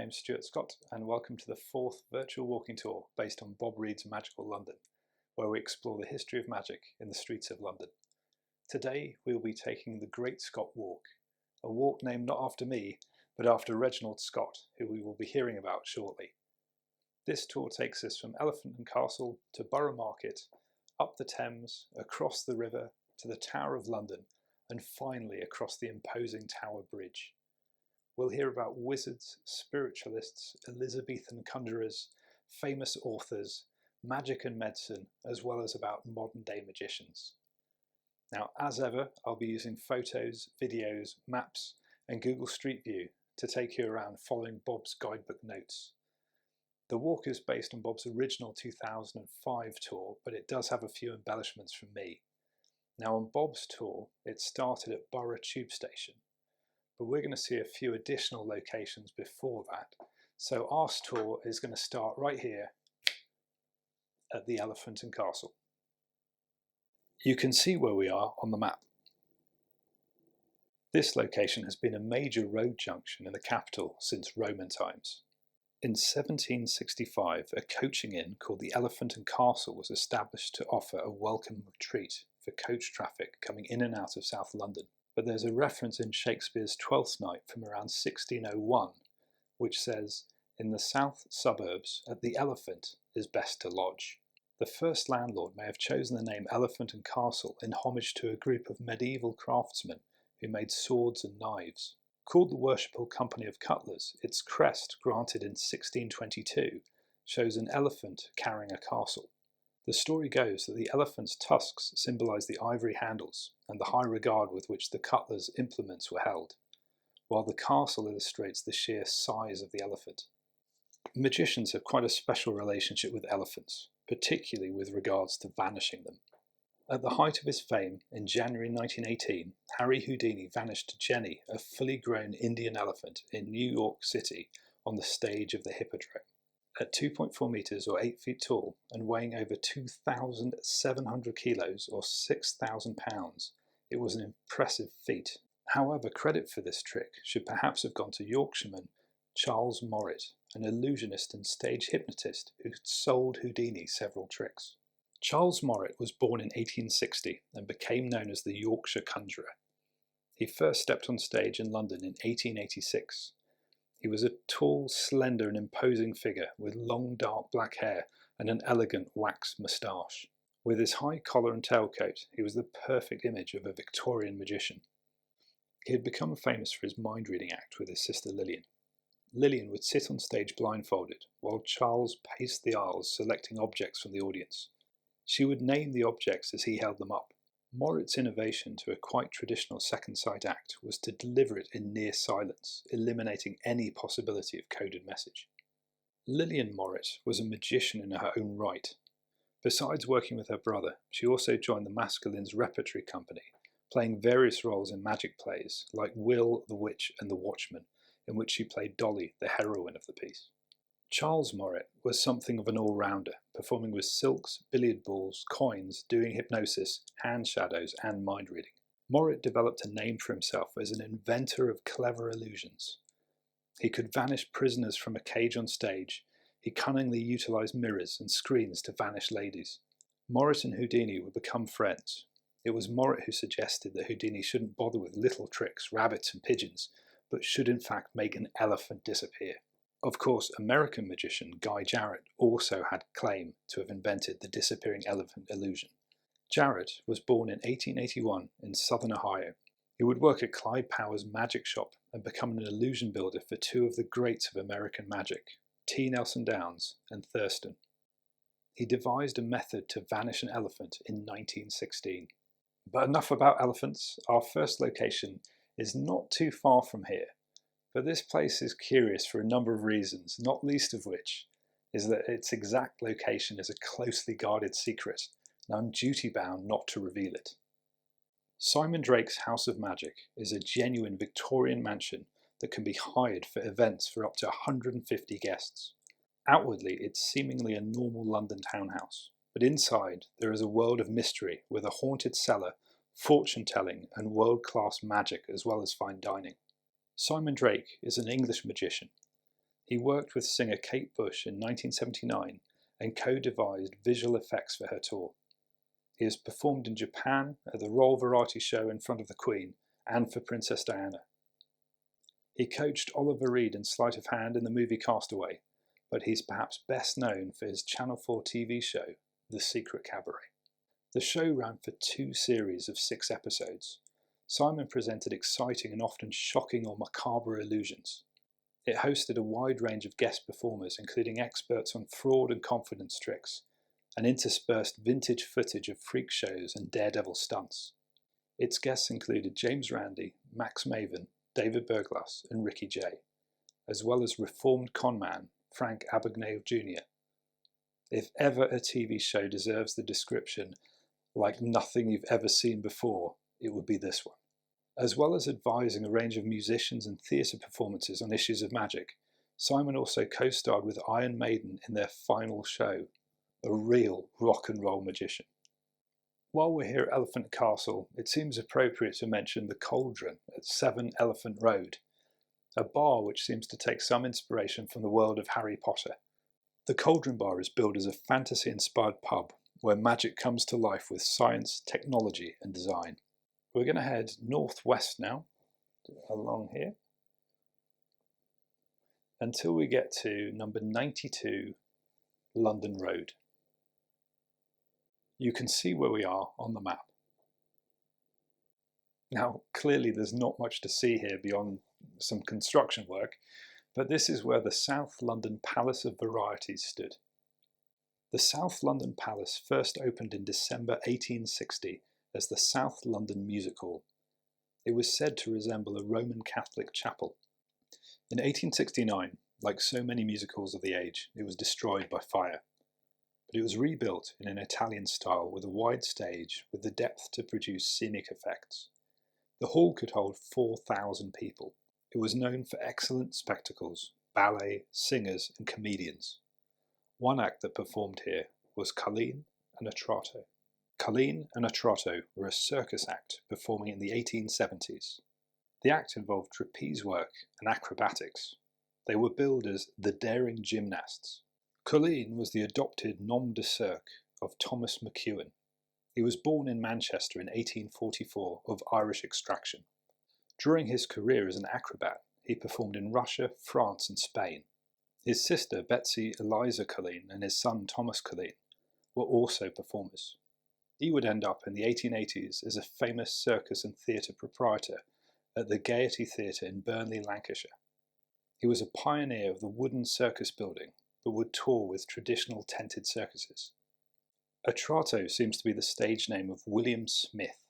name's Stuart Scott, and welcome to the fourth virtual walking tour based on Bob Reed's Magical London, where we explore the history of magic in the streets of London. Today we will be taking the Great Scot Walk, a walk named not after me, but after Reginald Scot, who we will be hearing about shortly. This tour takes us from Elephant and Castle to Borough Market, up the Thames, across the river, to the Tower of London, and finally across the imposing Tower Bridge. We'll hear about wizards, spiritualists, Elizabethan conjurers, famous authors, magic and medicine, as well as about modern day magicians. Now, as ever, I'll be using photos, videos, maps, and Google Street View to take you around following Bob's guidebook notes. The walk is based on Bob's original 2005 tour, but it does have a few embellishments from me. Now, on Bob's tour, it started at Borough Tube Station, but we're going to see a few additional locations before that. So our tour is going to start right here at the Elephant and Castle. You can see where we are on the map. This location has been a major road junction in the capital since Roman times. In 1765, a coaching inn called the Elephant and Castle was established to offer a welcome retreat for coach traffic coming in and out of South London. But there's a reference in Shakespeare's Twelfth Night from around 1601, which says, "In the south suburbs, at the Elephant, is best to lodge." The first landlord may have chosen the name Elephant and Castle in homage to a group of medieval craftsmen who made swords and knives. Called the Worshipful Company of Cutlers, its crest, granted in 1622, shows an elephant carrying a castle. The story goes that the elephant's tusks symbolise the ivory handles and the high regard with which the cutler's implements were held, while the castle illustrates the sheer size of the elephant. Magicians have quite a special relationship with elephants, particularly with regards to vanishing them. At the height of his fame, in January 1918, Harry Houdini vanished Jenny, a fully grown Indian elephant, in New York City on the stage of the Hippodrome. At 2.4 metres or 8 feet tall and weighing over 2,700 kilos or 6,000 pounds, it was an impressive feat. However, credit for this trick should perhaps have gone to Yorkshireman Charles Morrit, an illusionist and stage hypnotist who had sold Houdini several tricks. Charles Morrit was born in 1860 and became known as the Yorkshire Conjurer. He first stepped on stage in London in 1886. He was a tall, slender and imposing figure with long dark black hair and an elegant waxed moustache. With his high collar and tailcoat, he was the perfect image of a Victorian magician. He had become famous for his mind-reading act with his sister Lilian. Lilian would sit on stage blindfolded, while Charles paced the aisles selecting objects from the audience. She would name the objects as he held them up. Morrit's innovation to a quite traditional second sight act was to deliver it in near silence, eliminating any possibility of coded message. Lilian Morrit was a magician in her own right. Besides working with her brother, she also joined the Masculine's Repertory Company, playing various roles in magic plays like Will, the Witch and the Watchman, in which she played Dolly, the heroine of the piece. Charles Morrit was something of an all-rounder, performing with silks, billiard balls, coins, doing hypnosis, hand shadows and mind-reading. Morrit developed a name for himself as an inventor of clever illusions. He could vanish prisoners from a cage on stage. He cunningly utilised mirrors and screens to vanish ladies. Morrit and Houdini would become friends. It was Morrit who suggested that Houdini shouldn't bother with little tricks, rabbits and pigeons, but should in fact make an elephant disappear. Of course, American magician Guy Jarret also had claim to have invented the disappearing elephant illusion. Jarret was born in 1881 in southern Ohio. He would work at Clyde Power's magic shop and become an illusion builder for two of the greats of American magic, T. Nelson Downs and Thurston. He devised a method to vanish an elephant in 1916. But enough about elephants. Our first location is not too far from here. But this place is curious for a number of reasons, not least of which is that its exact location is a closely guarded secret, and I'm duty-bound not to reveal it. Simon Drake's House of Magic is a genuine Victorian mansion that can be hired for events for up to 150 guests. Outwardly, it's seemingly a normal London townhouse, but inside there is a world of mystery with a haunted cellar, fortune-telling and world-class magic as well as fine dining. Simon Drake is an English magician. He worked with singer Kate Bush in 1979 and co-devised visual effects for her tour. He has performed in Japan at the Royal Variety Show in front of the Queen and for Princess Diana. He coached Oliver Reed in sleight of hand in the movie Castaway, but he's perhaps best known for his Channel 4 TV show, The Secret Cabaret. The show ran for 2 series of 6 episodes. Simon presented exciting and often shocking or macabre illusions. It hosted a wide range of guest performers, including experts on fraud and confidence tricks, and interspersed vintage footage of freak shows and daredevil stunts. Its guests included James Randi, Max Maven, David Berglas, and Ricky Jay, as well as reformed conman Frank Abagnale Jr. If ever a TV show deserves the description, like nothing you've ever seen before, it would be this one. As well as advising a range of musicians and theatre performances on issues of magic, Simon also co-starred with Iron Maiden in their final show, a real rock and roll magician. While we're here at Elephant Castle, it seems appropriate to mention the Cauldron at 7 Elephant Road, a bar which seems to take some inspiration from the world of Harry Potter. The Cauldron Bar is billed as a fantasy-inspired pub where magic comes to life with science, technology and design. We're going to head northwest now, along here, until we get to number 92 London Road. You can see where we are on the map. Now, clearly there's not much to see here beyond some construction work, but this is where the South London Palace of Varieties stood. The South London Palace first opened in December 1860 as the South London Music Hall. It was said to resemble a Roman Catholic chapel. In 1869, like so many music halls of the age, it was destroyed by fire. But it was rebuilt in an Italian style with a wide stage with the depth to produce scenic effects. The hall could hold 4,000 people. It was known for excellent spectacles, ballet, singers and comedians. One act that performed here was Culeen and Atrato. Culeen and Atrato were a circus act performing in the 1870s. The act involved trapeze work and acrobatics. They were billed as the daring gymnasts. Culeen was the adopted nom de cirque of Thomas McEwen. He was born in Manchester in 1844 of Irish extraction. During his career as an acrobat, he performed in Russia, France and Spain. His sister Betsy Eliza Culeen and his son Thomas Culeen were also performers. He would end up in the 1880s as a famous circus and theatre proprietor at the Gaiety Theatre in Burnley, Lancashire. He was a pioneer of the wooden circus building that would tour with traditional tented circuses. Atrato seems to be the stage name of William Smith.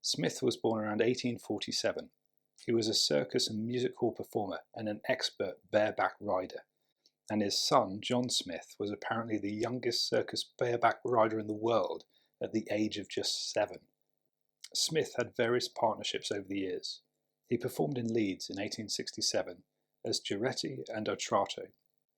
Smith was born around 1847. He was a circus and music hall performer and an expert bareback rider, and his son, John Smith, was apparently the youngest circus bareback rider in the world at the age of just 7. Smith had various partnerships over the years. He performed in Leeds in 1867 as Jarret and Atrato.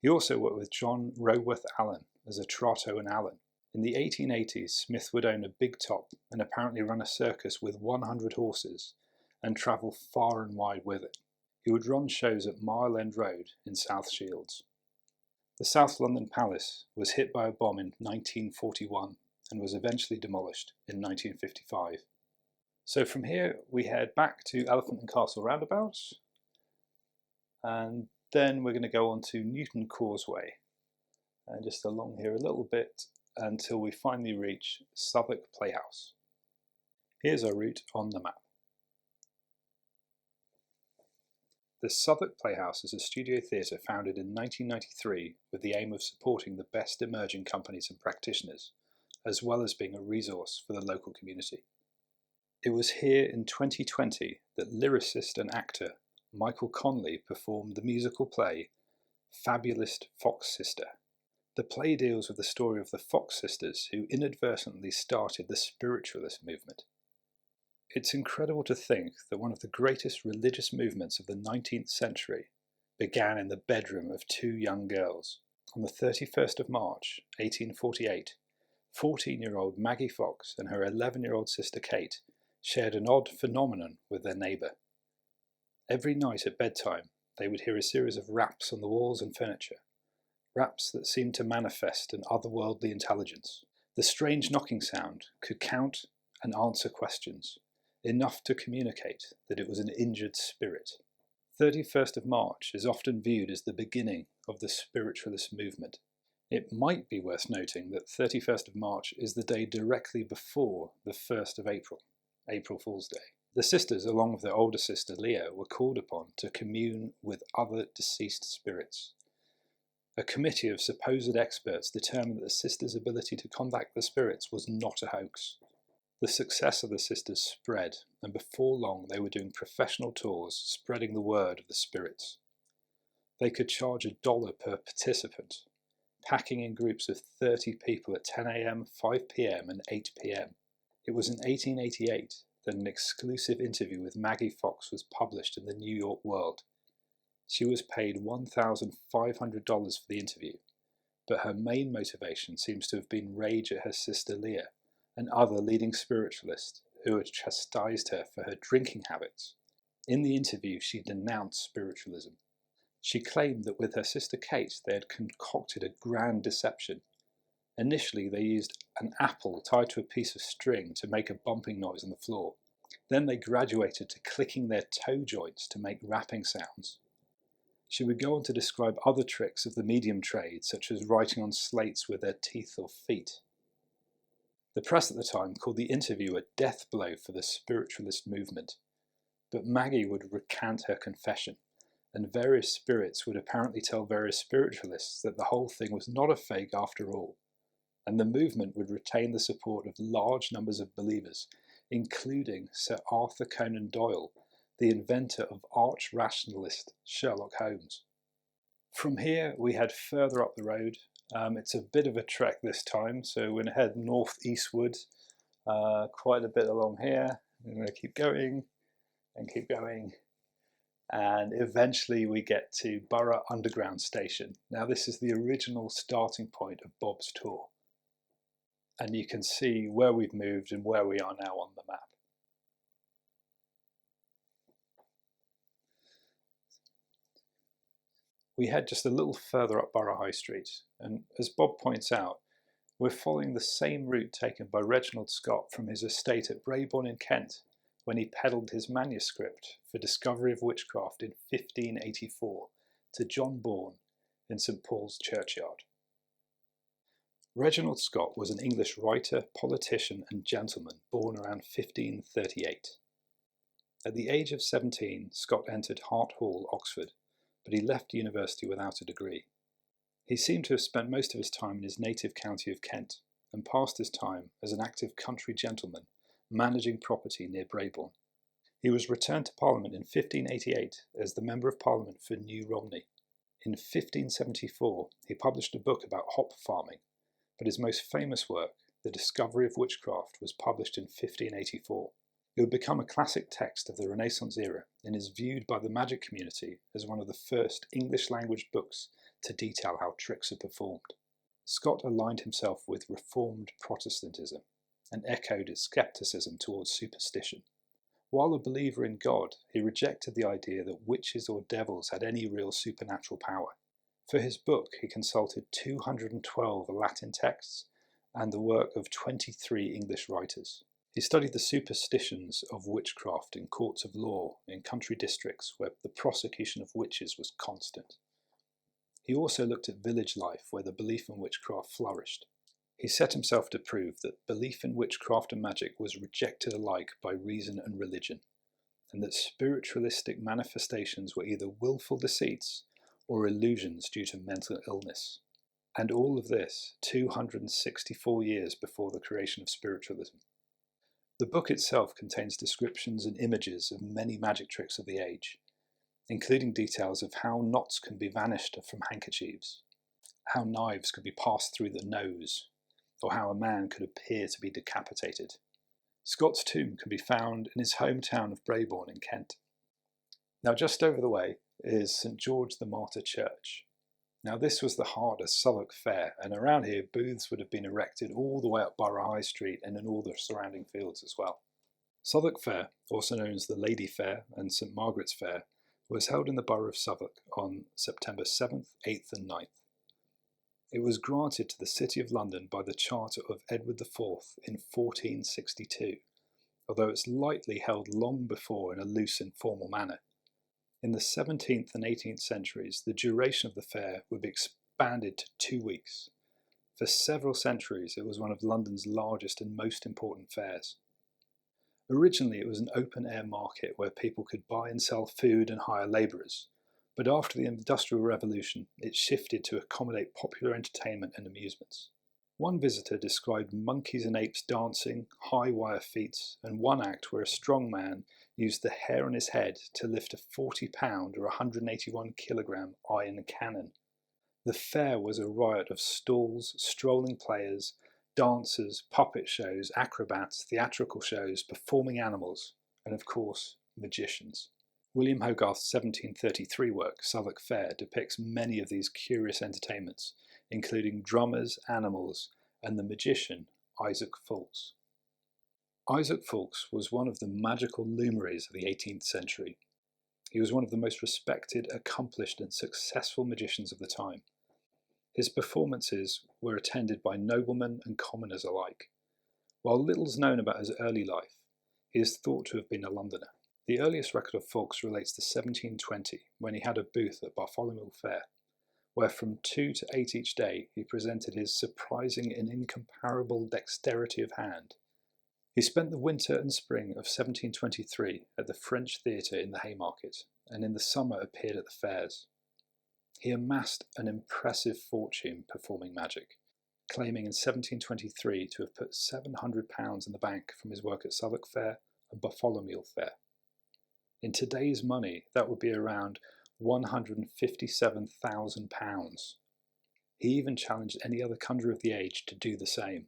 He also worked with John Roworth Allen as Atrato and Allen. In the 1880s, Smith would own a big top and apparently run a circus with 100 horses and travel far and wide with it. He would run shows at Mile End Road in South Shields. The South London Palace was hit by a bomb in 1941 and was eventually demolished in 1955. So from here we head back to Elephant and Castle roundabout, and then we're going to go on to Newton Causeway and just along here a little bit until we finally reach Southwark Playhouse. Here's our route on the map. The Southwark Playhouse is a studio theatre founded in 1993 with the aim of supporting the best emerging companies and practitioners, as well as being a resource for the local community. It was here in 2020 that lyricist and actor Michael Conley performed the musical play Fabulist Fox Sister. The play deals with the story of the Fox sisters who inadvertently started the spiritualist movement. It's incredible to think that one of the greatest religious movements of the 19th century began in the bedroom of 2 young girls. On the 31st of March, 1848, 14-year-old Maggie Fox and her 11-year-old sister Kate shared an odd phenomenon with their neighbour. Every night at bedtime, they would hear a series of raps on the walls and furniture, raps that seemed to manifest an otherworldly intelligence. The strange knocking sound could count and answer questions, enough to communicate that it was an injured spirit. 31st of March is often viewed as the beginning of the spiritualist movement. It might be worth noting that 31st of March is the day directly before the 1st of April, April Fool's Day. The sisters, along with their older sister Leo, were called upon to commune with other deceased spirits. A committee of supposed experts determined that the sisters' ability to contact the spirits was not a hoax. The success of the sisters spread, and before long they were doing professional tours spreading the word of the spirits. They could charge $1 per participant, packing in groups of 30 people at 10 a.m., 5 p.m. and 8 p.m. It was in 1888 that an exclusive interview with Maggie Fox was published in the New York World. She was paid $1,500 for the interview, but her main motivation seems to have been rage at her sister Leah and other leading spiritualists who had chastised her for her drinking habits. In the interview, she denounced spiritualism. She claimed that with her sister Kate they had concocted a grand deception. Initially, they used an apple tied to a piece of string to make a bumping noise on the floor. Then they graduated to clicking their toe joints to make rapping sounds. She would go on to describe other tricks of the medium trade, such as writing on slates with their teeth or feet. The press at the time called the interview a death blow for the spiritualist movement, but Maggie would recant her confession, and various spirits would apparently tell various spiritualists that the whole thing was not a fake after all, and the movement would retain the support of large numbers of believers, including Sir Arthur Conan Doyle, the inventor of arch-rationalist Sherlock Holmes. From here we head further up the road. It's a bit of a trek this time, so we're going to head northeastward, quite a bit along here. We're going to keep going and keep going, and eventually we get to Borough Underground Station. Now this is the original starting point of Bob's tour, and you can see where we've moved and where we are now on the map. We head just a little further up Borough High Street, and as Bob points out, we're following the same route taken by Reginald Scot from his estate at Brabourne in Kent when he peddled his manuscript for discovery of witchcraft in 1584 to John Bourne in St Paul's Churchyard. Reginald Scot was an English writer, politician and gentleman born around 1538. At the age of 17, Scot entered Hart Hall, Oxford, but he left university without a degree. He seemed to have spent most of his time in his native county of Kent, and passed his time as an active country gentleman managing property near Brabourne. He was returned to Parliament in 1588 as the Member of Parliament for New Romney. In 1574 he published a book about hop farming, but his most famous work, The Discovery of Witchcraft, was published in 1584. It would become a classic text of the Renaissance era and is viewed by the magic community as one of the first English-language books to detail how tricks are performed. Scot aligned himself with Reformed Protestantism and echoed its scepticism towards superstition. While a believer in God, he rejected the idea that witches or devils had any real supernatural power. For his book, he consulted 212 Latin texts and the work of 23 English writers. He studied the superstitions of witchcraft in courts of law in country districts where the prosecution of witches was constant. He also looked at village life where the belief in witchcraft flourished. He set himself to prove that belief in witchcraft and magic was rejected alike by reason and religion, and that spiritualistic manifestations were either willful deceits or illusions due to mental illness. And all of this 264 years before the creation of spiritualism. The book itself contains descriptions and images of many magic tricks of the age, including details of how knots can be vanished from handkerchiefs, how knives could be passed through the nose, or how a man could appear to be decapitated. Scot's tomb can be found in his hometown of Brabourne in Kent. Now just over the way is St George the Martyr Church. Now this was the heart of Southwark Fair, and around here booths would have been erected all the way up Borough High Street and in all the surrounding fields as well. Southwark Fair, also known as the Lady Fair and St Margaret's Fair, was held in the borough of Southwark on September 7th, 8th and 9th. It was granted to the City of London by the Charter of Edward IV in 1462, although it's likely held long before in a loose informal manner. In the 17th and 18th centuries, the duration of the fair would be expanded to 2 weeks. For several centuries, it was one of London's largest and most important fairs. Originally, it was an open-air market where people could buy and sell food and hire labourers, but after the Industrial Revolution, it shifted to accommodate popular entertainment and amusements. One visitor described monkeys and apes dancing, high wire feats, and one act where a strong man used the hair on his head to lift a 40-pound or 181-kilogram iron cannon. The fair was a riot of stalls, strolling players, dancers, puppet shows, acrobats, theatrical shows, performing animals, and of course, magicians. William Hogarth's 1733 work, Southwark Fair, depicts many of these curious entertainments, including drummers, animals, and the magician, Isaac Fulks. Isaac Fulks was one of the magical luminaries of the 18th century. He was one of the most respected, accomplished, and successful magicians of the time. His performances were attended by noblemen and commoners alike. While little is known about his early life, he is thought to have been a Londoner. The earliest record of Fulks relates to 1720, when he had a booth at Bartholomew Fair, where from 2 to 8 each day he presented his surprising and incomparable dexterity of hand. He spent the winter and spring of 1723 at the French Theatre in the Haymarket, and in the summer appeared at the fairs. He amassed an impressive fortune performing magic, claiming in 1723 to have put £700 in the bank from his work at Southwark Fair and Bartholomew Fair. In today's money, that would be around £157,000. He even challenged any other conjurer of the age to do the same.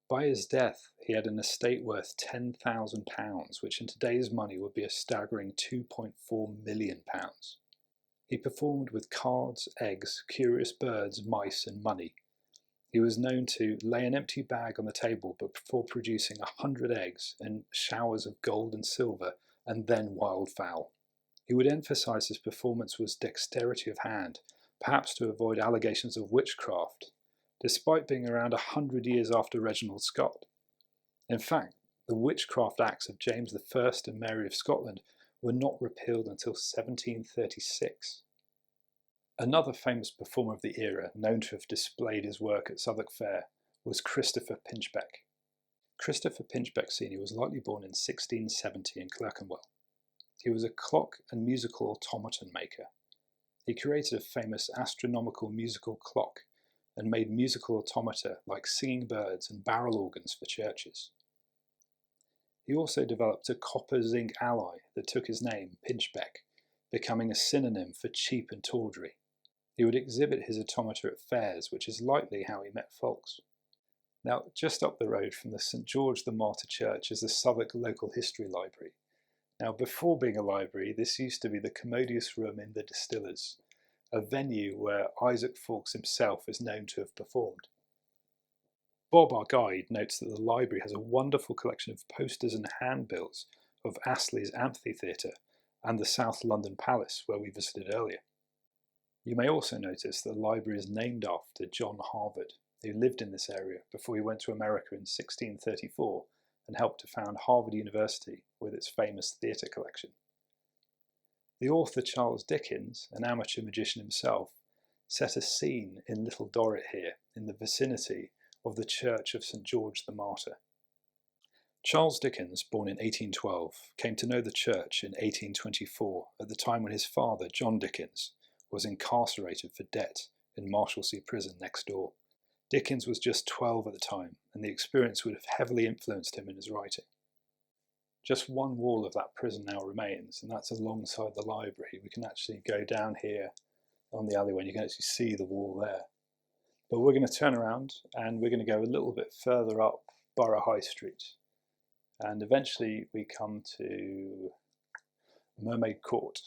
By his death, he had an estate worth £10,000, which in today's money would be a staggering £2.4 million. He performed with cards, eggs, curious birds, mice, and money. He was known to lay an empty bag on the table before producing 100 eggs and showers of gold and silver, and then wildfowl. He would emphasize his performance was dexterity of hand, perhaps to avoid allegations of witchcraft, despite being around 100 years after Reginald Scot. In fact, the witchcraft acts of James I and Mary of Scotland were not repealed until 1736. Another famous performer of the era, known to have displayed his work at Southwark Fair, was Christopher Pinchbeck. Christopher Pinchbeck Sr. was likely born in 1670 in Clerkenwell. He was a clock and musical automaton maker. He created a famous astronomical musical clock and made musical automata like singing birds and barrel organs for churches. He also developed a copper-zinc alloy that took his name, Pinchbeck, becoming a synonym for cheap and tawdry. He would exhibit his automata at fairs, which is likely how he met Fulks. Now, just up the road from the St George the Martyr Church is the Southwark Local History Library. Now, before being a library, this used to be the commodious room in the Distillers, a venue where Isaac Fulks himself is known to have performed. Bob, our guide, notes that the library has a wonderful collection of posters and handbills of Astley's Amphitheatre and the South London Palace, where we visited earlier. You may also notice that the library is named after John Harvard, who lived in this area before he went to America in 1634 and helped to found Harvard University with its famous theatre collection. The author Charles Dickens, an amateur magician himself, set a scene in Little Dorrit here in the vicinity of the Church of St George the Martyr. Charles Dickens, born in 1812, came to know the church in 1824 at the time when his father, John Dickens, was incarcerated for debt in Marshalsea Prison next door. Dickens was just 12 at the time, and the experience would have heavily influenced him in his writing. Just one wall of that prison now remains, and that's alongside the library. We can actually go down here on the alleyway and you can actually see the wall there. But we're going to turn around and we're going to go a little bit further up Borough High Street. And eventually we come to Mermaid Court.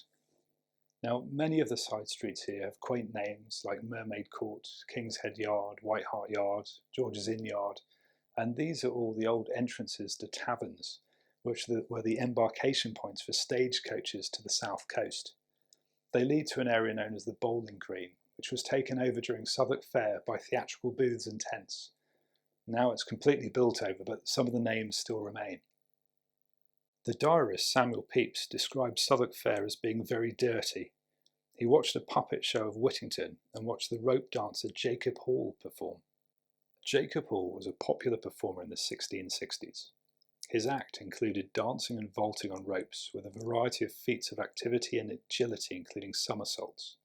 Now, many of the side streets here have quaint names like Mermaid Court, King's Head Yard, White Hart Yard, George's Inn Yard, and these are all the old entrances to taverns, which were the embarkation points for stagecoaches to the south coast. They lead to an area known as the Bowling Green, which was taken over during Southwark Fair by theatrical booths and tents. Now it's completely built over, but some of the names still remain. The diarist Samuel Pepys described Southwark Fair as being very dirty. He watched a puppet show of Whittington and watched the rope dancer Jacob Hall perform. Jacob Hall was a popular performer in the 1660s. His act included dancing and vaulting on ropes with a variety of feats of activity and agility, including somersaults,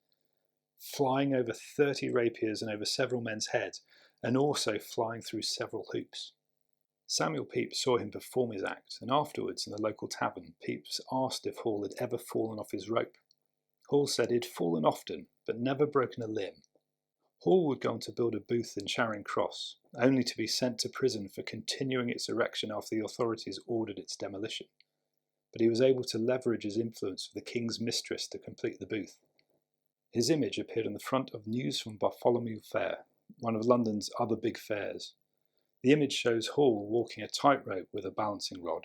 flying over 30 rapiers and over several men's heads, and also flying through several hoops. Samuel Pepys saw him perform his act, and afterwards in the local tavern, Pepys asked if Hall had ever fallen off his rope. Hall said he'd fallen often, but never broken a limb. Hall would go on to build a booth in Charing Cross, only to be sent to prison for continuing its erection after the authorities ordered its demolition. But he was able to leverage his influence with the King's mistress to complete the booth. His image appeared on the front of News from Bartholomew Fair, one of London's other big fairs. The image shows Hall walking a tightrope with a balancing rod.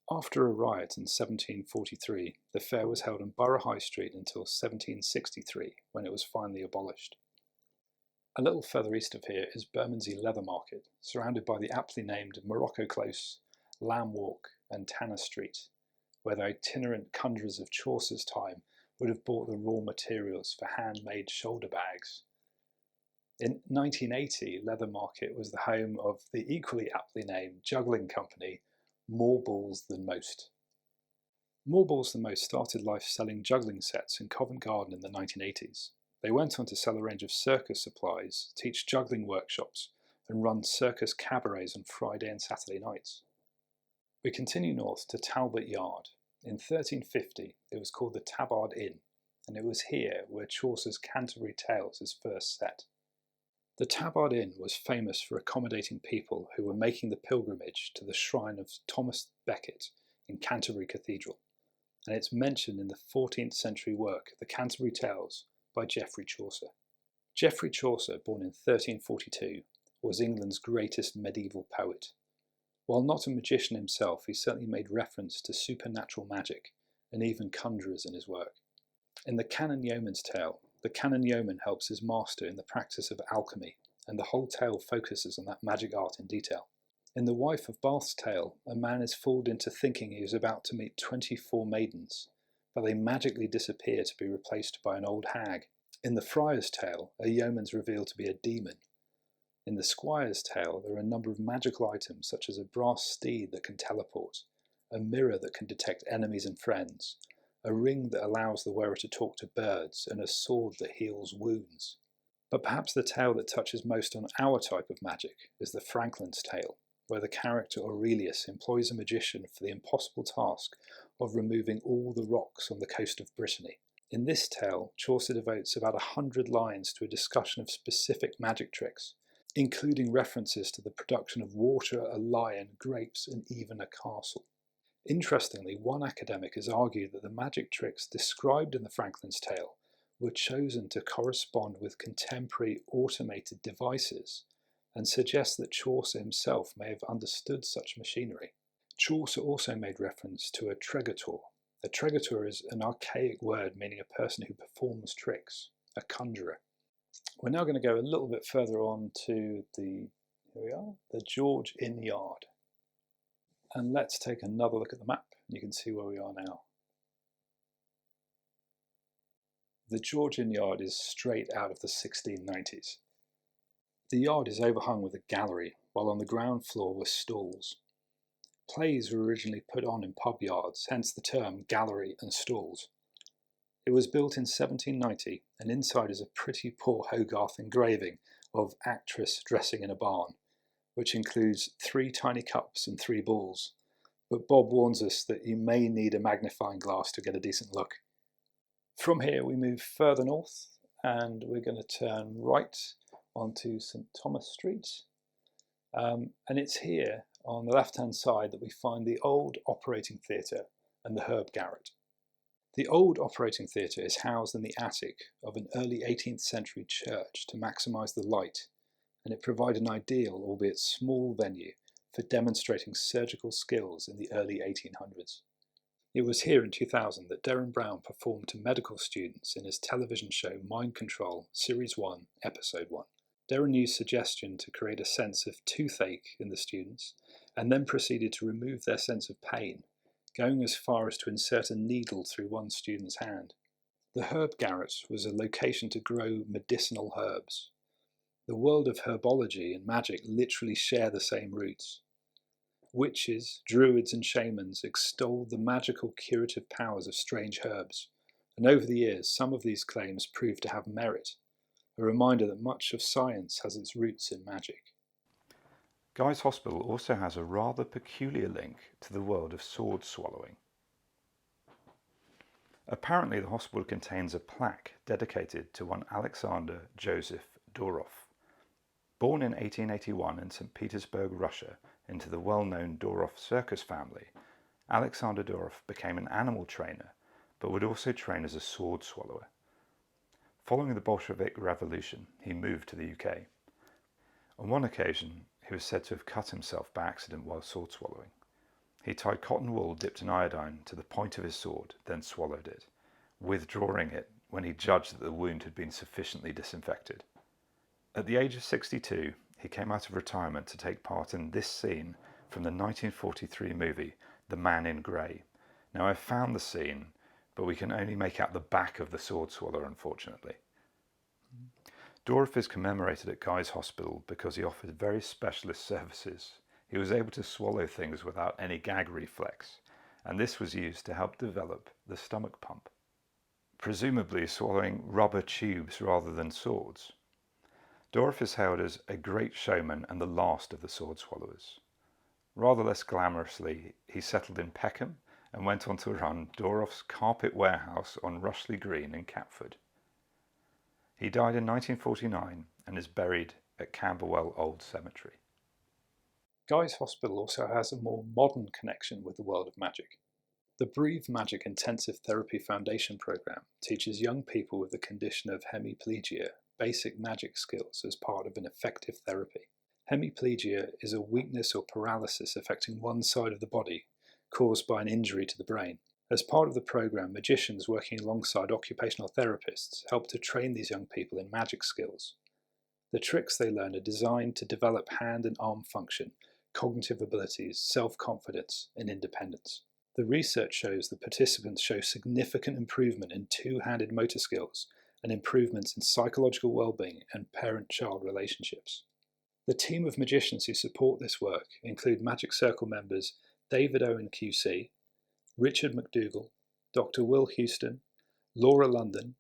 After a riot in 1743, the fair was held on Borough High Street until 1763, when it was finally abolished. A little further east of here is Bermondsey Leather Market, surrounded by the aptly named Morocco Close, Lamb Walk and Tanner Street, where the itinerant conjurers of Chaucer's time would have bought the raw materials for handmade shoulder bags. In 1980, Leather Market was the home of the equally aptly named juggling company More Balls Than Most. More Balls Than Most started life selling juggling sets in Covent Garden in the 1980s. They went on to sell a range of circus supplies, teach juggling workshops, and run circus cabarets on Friday and Saturday nights. We continue north to Talbot Yard. In 1350, it was called the Tabard Inn, and it was here where Chaucer's Canterbury Tales is first set. The Tabard Inn was famous for accommodating people who were making the pilgrimage to the shrine of Thomas Becket in Canterbury Cathedral, and it's mentioned in the 14th century work The Canterbury Tales by Geoffrey Chaucer. Geoffrey Chaucer, born in 1342, was England's greatest medieval poet. While not a magician himself, he certainly made reference to supernatural magic and even conjurers in his work. In the Canon Yeoman's Tale, the Canon Yeoman helps his master in the practice of alchemy, and the whole tale focuses on that magic art in detail. In the Wife of Bath's tale, a man is fooled into thinking he is about to meet 24 maidens, but they magically disappear to be replaced by an old hag. In the Friar's Tale, a yeoman's revealed to be a demon. In the Squire's Tale, there are a number of magical items such as a brass steed that can teleport, a mirror that can detect enemies and friends, a ring that allows the wearer to talk to birds, and a sword that heals wounds. But perhaps the tale that touches most on our type of magic is the Franklin's Tale, where the character Aurelius employs a magician for the impossible task of removing all the rocks on the coast of Brittany. In this tale, Chaucer devotes about 100 lines to a discussion of specific magic tricks, including references to the production of water, a lion, grapes, and even a castle. Interestingly, one academic has argued that the magic tricks described in the Franklin's Tale were chosen to correspond with contemporary automated devices, and suggests that Chaucer himself may have understood such machinery. Chaucer also made reference to a tregator. A tregator is an archaic word meaning a person who performs tricks, a conjurer. We're now going to go a little bit further on to the George Inn Yard. And let's take another look at the map. You can see where we are now. The George Inn Yard is straight out of the 1690s. The yard is overhung with a gallery, while on the ground floor were stalls. Plays were originally put on in pub yards, hence the term gallery and stalls. It was built in 1790, and inside is a pretty poor Hogarth engraving of actress dressing in a barn, which includes 3 tiny cups and 3 balls, but Bob warns us that you may need a magnifying glass to get a decent look. From here we move further north, and we're going to turn right onto St Thomas Street, and it's here on the left hand side that we find the old operating theatre and the herb garret. The old operating theatre is housed in the attic of an early 18th century church to maximise the light, and it provided an ideal, albeit small, venue for demonstrating surgical skills in the early 1800s. It was here in 2000 that Derren Brown performed to medical students in his television show Mind Control, Series 1, Episode 1. Derren used suggestion to create a sense of toothache in the students, and then proceeded to remove their sense of pain, going as far as to insert a needle through one student's hand. The herb garret was a location to grow medicinal herbs. The world of herbology and magic literally share the same roots. Witches, druids and shamans extolled the magical curative powers of strange herbs, and over the years some of these claims proved to have merit, a reminder that much of science has its roots in magic. Guy's Hospital also has a rather peculiar link to the world of sword swallowing. Apparently the hospital contains a plaque dedicated to one Alexander Joseph Doroff. Born in 1881 in St. Petersburg, Russia, into the well-known Doroff circus family, Alexander Doroff became an animal trainer, but would also train as a sword swallower. Following the Bolshevik Revolution, he moved to the UK. On one occasion, he was said to have cut himself by accident while sword swallowing. He tied cotton wool dipped in iodine to the point of his sword, then swallowed it, withdrawing it when he judged that the wound had been sufficiently disinfected. At the age of 62, he came out of retirement to take part in this scene from the 1943 movie The Man in Grey. Now I've found the scene, but we can only make out the back of the sword swallower, unfortunately. Doroff is commemorated at Guy's Hospital because he offered very specialist services. He was able to swallow things without any gag reflex, and this was used to help develop the stomach pump. Presumably swallowing rubber tubes rather than swords. Doroff is hailed as a great showman and the last of the sword swallowers. Rather less glamorously, he settled in Peckham and went on to run Doroff's Carpet Warehouse on Rushley Green in Catford. He died in 1949 and is buried at Camberwell Old Cemetery. Guy's Hospital also has a more modern connection with the world of magic. The Breathe Magic Intensive Therapy Foundation program teaches young people with the condition of hemiplegia basic magic skills as part of an effective therapy. Hemiplegia is a weakness or paralysis affecting one side of the body caused by an injury to the brain. As part of the program, magicians working alongside occupational therapists help to train these young people in magic skills. The tricks they learn are designed to develop hand and arm function, cognitive abilities, self-confidence, and independence. The research shows that participants show significant improvement in two-handed motor skills and improvements in psychological well-being and parent-child relationships. The team of magicians who support this work include Magic Circle members David Owen QC, Richard McDougall, Dr. Will Houston, Laura London,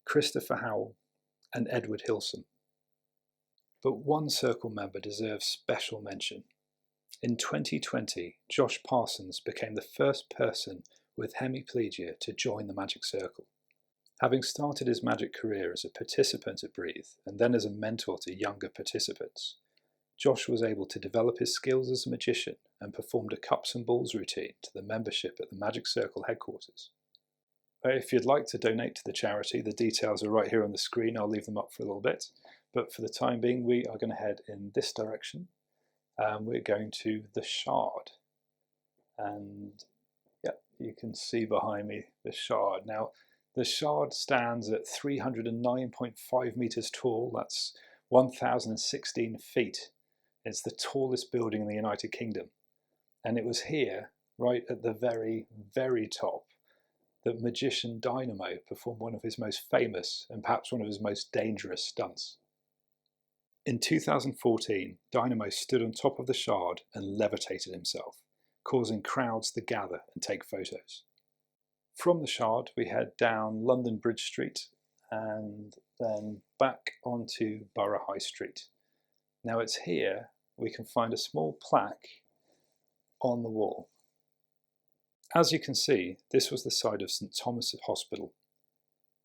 Christopher Howell, and Edward Hilson. But one circle member deserves special mention. In 2020, Josh Parsons became the first person with hemiplegia to join the Magic Circle. Having started his magic career as a participant at Breathe and then as a mentor to younger participants, Josh was able to develop his skills as a magician and performed a cups and balls routine to the membership at the Magic Circle headquarters. If you'd like to donate to the charity, the details are right here on the screen. I'll leave them up for a little bit. But for the time being, we are going to head in this direction. We're going to the Shard. And yeah, you can see behind me the Shard. Now, the Shard stands at 309.5 metres tall. That's 1,016 feet. It's the tallest building in the United Kingdom. And it was here, right at the very, very top, that magician Dynamo performed one of his most famous and perhaps one of his most dangerous stunts. In 2014, Dynamo stood on top of the Shard and levitated himself, causing crowds to gather and take photos. From the Shard, we head down London Bridge Street and then back onto Borough High Street. Now it's here we can find a small plaque on the wall. As you can see, this was the site of St Thomas' Hospital.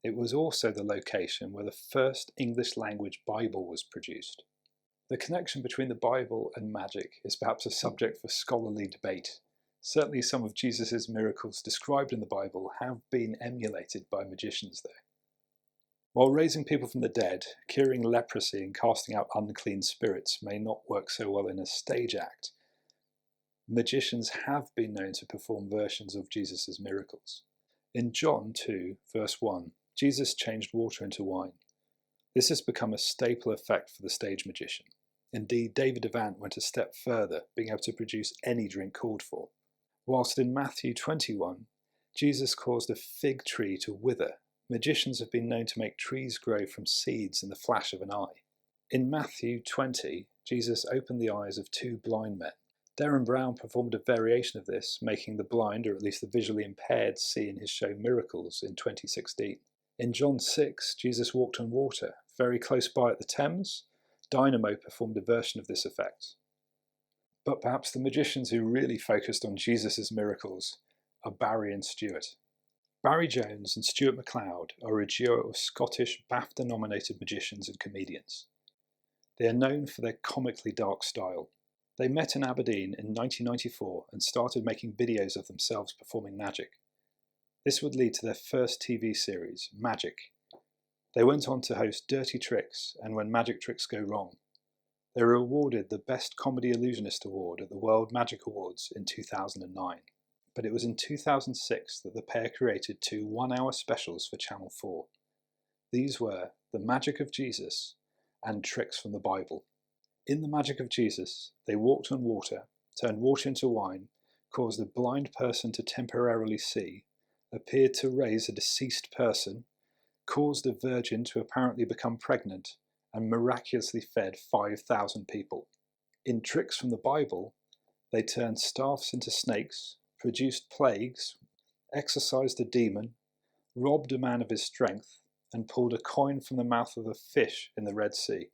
It was also the location where the first English language Bible was produced. The connection between the Bible and magic is perhaps a subject for scholarly debate. Certainly some of Jesus' miracles described in the Bible have been emulated by magicians though. While raising people from the dead, curing leprosy and casting out unclean spirits may not work so well in a stage act, magicians have been known to perform versions of Jesus' miracles. In John 2, verse 1, Jesus changed water into wine. This has become a staple effect for the stage magician. Indeed, David Avant went a step further, being able to produce any drink called for. Whilst in Matthew 21, Jesus caused a fig tree to wither, magicians have been known to make trees grow from seeds in the flash of an eye. In Matthew 20, Jesus opened the eyes of 2 blind men. Derren Brown performed a variation of this, making the blind, or at least the visually impaired, see in his show Miracles in 2016. In John 6, Jesus walked on water. Very close by at the Thames, Dynamo performed a version of this effect. But perhaps the magicians who really focused on Jesus' miracles are Barry and Stuart. Barry Jones and Stuart MacLeod are a duo of Scottish BAFTA-nominated magicians and comedians. They are known for their comically dark style. They met in Aberdeen in 1994 and started making videos of themselves performing magic. This would lead to their first TV series, Magic. They went on to host Dirty Tricks and When Magic Tricks Go Wrong. They were awarded the Best Comedy Illusionist Award at the World Magic Awards in 2009. But it was in 2006 that the pair created 2 one-hour specials for Channel 4. These were The Magic of Jesus and Tricks from the Bible. In The Magic of Jesus, they walked on water, turned water into wine, caused a blind person to temporarily see, appeared to raise a deceased person, caused a virgin to apparently become pregnant, and miraculously fed 5,000 people. In Tricks from the Bible, they turned staffs into snakes, produced plagues, exorcised a demon, robbed a man of his strength, and pulled a coin from the mouth of a fish in the Red Sea.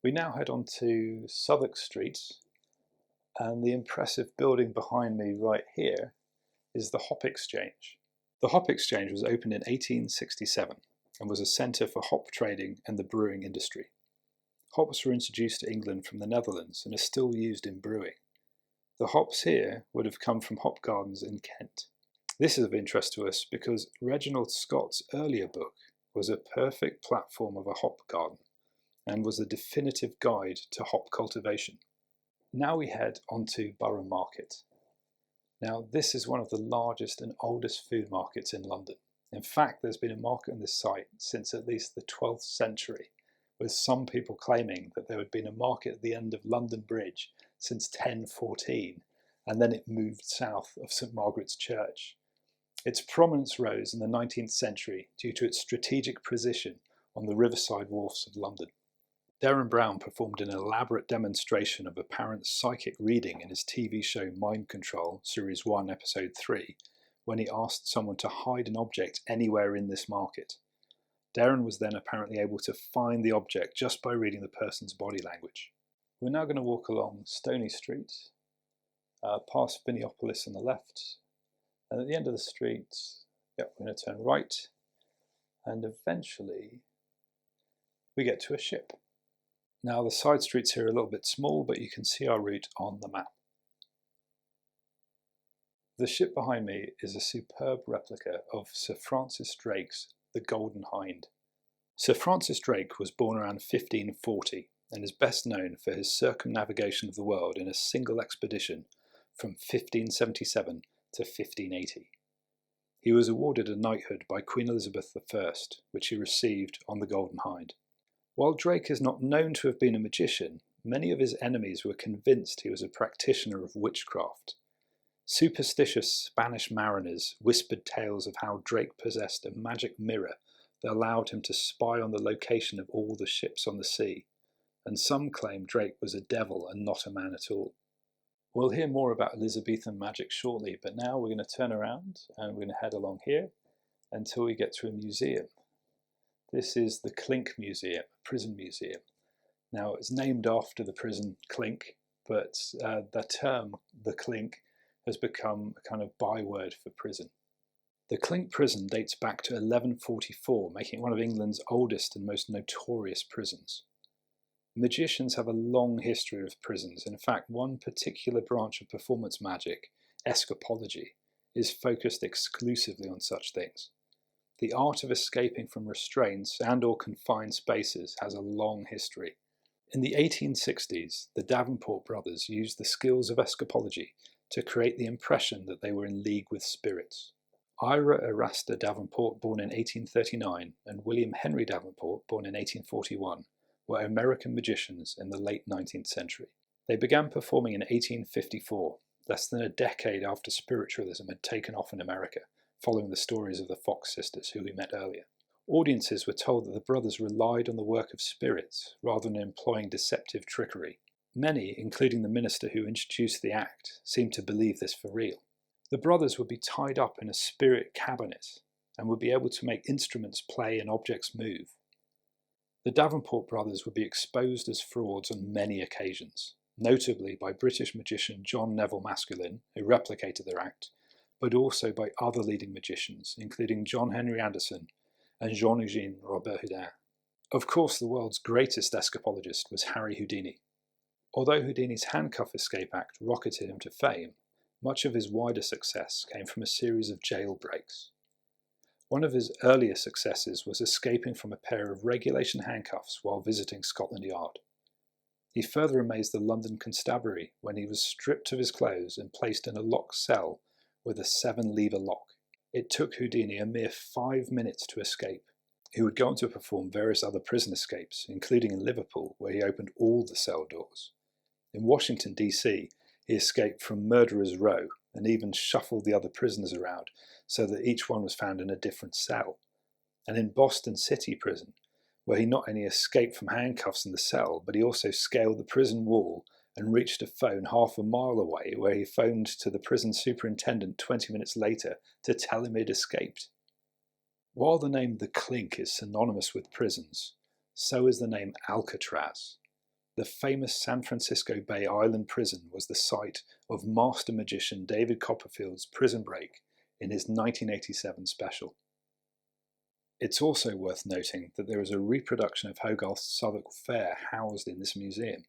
We now head on to Southwark Street, and the impressive building behind me right here is the Hop Exchange. The Hop Exchange was opened in 1867 and was a centre for hop trading and the brewing industry. Hops were introduced to England from the Netherlands and are still used in brewing. The hops here would have come from hop gardens in Kent. This is of interest to us because Reginald Scott's earlier book was a perfect platform of a hop garden and was a definitive guide to hop cultivation. Now we head onto Borough Market. Now this is one of the largest and oldest food markets in London. In fact, there's been a market on this site since at least the 12th century, with some people claiming that there had been a market at the end of London Bridge since 1014, and then it moved south of St Margaret's Church. Its prominence rose in the 19th century due to its strategic position on the riverside wharfs of London. Derren Brown performed an elaborate demonstration of apparent psychic reading in his TV show Mind Control, Series 1, Episode 3, when he asked someone to hide an object anywhere in this market. Derren was then apparently able to find the object just by reading the person's body language. We're now going to walk along Stony Street, past Viniopolis on the left, and at the end of the street, we're going to turn right, and eventually we get to a ship. Now the side streets here are a little bit small, but you can see our route on the map. The ship behind me is a superb replica of Sir Francis Drake's The Golden Hind. Sir Francis Drake was born around 1540 and is best known for his circumnavigation of the world in a single expedition from 1577 to 1580. He was awarded a knighthood by Queen Elizabeth I, which he received on the Golden Hind. While Drake is not known to have been a magician, many of his enemies were convinced he was a practitioner of witchcraft. Superstitious Spanish mariners whispered tales of how Drake possessed a magic mirror that allowed him to spy on the location of all the ships on the sea, and some claim Drake was a devil and not a man at all. We'll hear more about Elizabethan magic shortly, but now we're going to turn around and we're going to head along here until we get to a museum. This is the Clink Museum, a prison museum. Now it's named after the prison Clink, but the term, the Clink, has become a kind of byword for prison. The Clink prison dates back to 1144, making it one of England's oldest and most notorious prisons. Magicians have a long history of prisons. In fact, one particular branch of performance magic, escapology, is focused exclusively on such things. The art of escaping from restraints and/or confined spaces has a long history. In the 1860s, the Davenport brothers used the skills of escapology to create the impression that they were in league with spirits. Ira Erasta Davenport, born in 1839, and William Henry Davenport, born in 1841, were American magicians in the late 19th century. They began performing in 1854, less than a decade after spiritualism had taken off in America, following the stories of the Fox sisters who we met earlier. Audiences were told that the brothers relied on the work of spirits rather than employing deceptive trickery. Many, including the minister who introduced the act, seemed to believe this for real. The brothers would be tied up in a spirit cabinet and would be able to make instruments play and objects move. The Davenport brothers would be exposed as frauds on many occasions, notably by British magician John Neville Maskelyne, who replicated their act, but also by other leading magicians, including John Henry Anderson and Jean-Eugène Robert Houdin. Of course, the world's greatest escapologist was Harry Houdini. Although Houdini's handcuff escape act rocketed him to fame, much of his wider success came from a series of jailbreaks. One of his earlier successes was escaping from a pair of regulation handcuffs while visiting Scotland Yard. He further amazed the London Constabulary when he was stripped of his clothes and placed in a locked cell with a 7-lever lock. It took Houdini a mere 5 minutes to escape. He would go on to perform various other prison escapes, including in Liverpool, where he opened all the cell doors. In Washington, D.C., he escaped from Murderers' Row and even shuffled the other prisoners around so that each one was found in a different cell. And in Boston City Prison, where he not only escaped from handcuffs in the cell, but he also scaled the prison wall and reached a phone half a mile away, where he phoned to the prison superintendent 20 minutes later to tell him he'd escaped. While the name The Clink is synonymous with prisons, so is the name Alcatraz. The famous San Francisco Bay Island prison was the site of master magician David Copperfield's prison break in his 1987 special. It's also worth noting that there is a reproduction of Hogarth's Southwark Fair housed in this museum.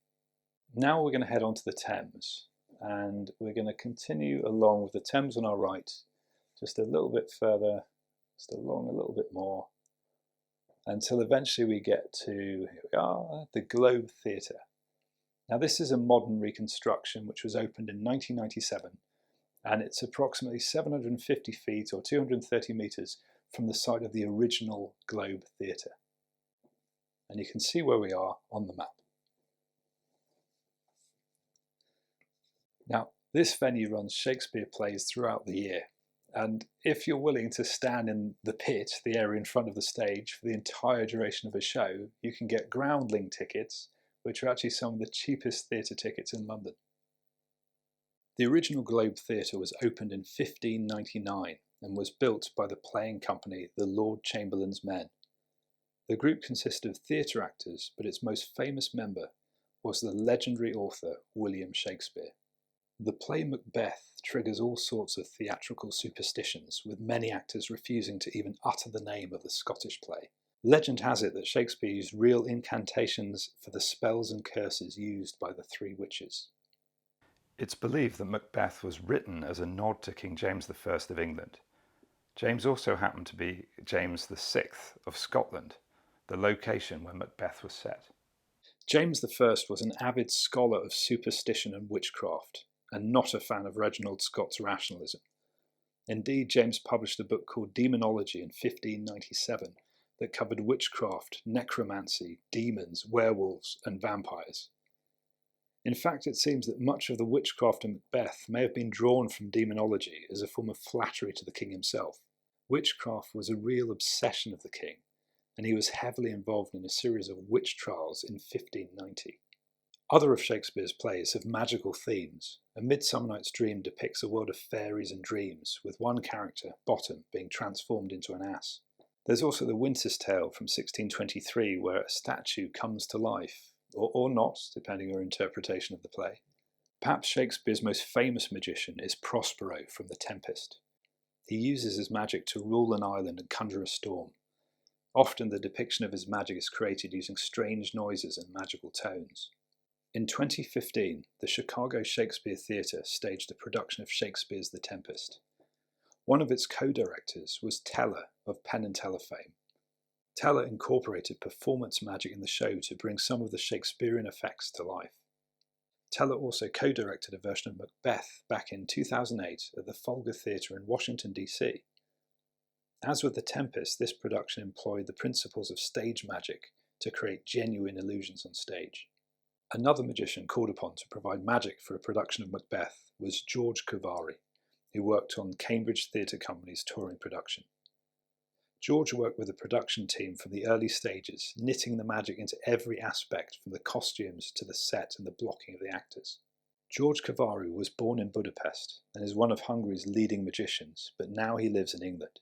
Now we're going to head on to the Thames, and we're going to continue along with the Thames on our right, just a little bit further, just along a little bit more, until eventually we get to, here we are, the Globe Theatre. Now this is a modern reconstruction which was opened in 1997, and it's approximately 750 feet or 230 metres from the site of the original Globe Theatre. And you can see where we are on the map. Now, this venue runs Shakespeare plays throughout the year, and if you're willing to stand in the pit, the area in front of the stage, for the entire duration of a show, you can get groundling tickets, which are actually some of the cheapest theatre tickets in London. The original Globe Theatre was opened in 1599 and was built by the playing company the Lord Chamberlain's Men. The group consisted of theatre actors, but its most famous member was the legendary author William Shakespeare. The play Macbeth triggers all sorts of theatrical superstitions, with many actors refusing to even utter the name of the Scottish play. Legend has it that Shakespeare used real incantations for the spells and curses used by the three witches. It's believed that Macbeth was written as a nod to King James I of England. James also happened to be James VI of Scotland, the location where Macbeth was set. James I was an avid scholar of superstition and witchcraft, and not a fan of Reginald Scott's rationalism. Indeed, James published a book called Demonology in 1597 that covered witchcraft, necromancy, demons, werewolves, and vampires. In fact, it seems that much of the witchcraft in Macbeth may have been drawn from demonology as a form of flattery to the king himself. Witchcraft was a real obsession of the king, and he was heavily involved in a series of witch trials in 1590. Other of Shakespeare's plays have magical themes. A Midsummer Night's Dream depicts a world of fairies and dreams, with one character, Bottom, being transformed into an ass. There's also The Winter's Tale from 1623, where a statue comes to life, or not, depending on your interpretation of the play. Perhaps Shakespeare's most famous magician is Prospero from The Tempest. He uses his magic to rule an island and conjure a storm. Often the depiction of his magic is created using strange noises and magical tones. In 2015, the Chicago Shakespeare Theatre staged a production of Shakespeare's The Tempest. One of its co-directors was Teller of Penn and Teller fame. Teller incorporated performance magic in the show to bring some of the Shakespearean effects to life. Teller also co-directed a version of Macbeth back in 2008 at the Folger Theatre in Washington, D.C. As with The Tempest, this production employed the principles of stage magic to create genuine illusions on stage. Another magician called upon to provide magic for a production of Macbeth was George Cavari, who worked on Cambridge Theatre Company's touring production. George worked with the production team from the early stages, knitting the magic into every aspect from the costumes to the set and the blocking of the actors. George Cavari was born in Budapest and is one of Hungary's leading magicians, but now he lives in England.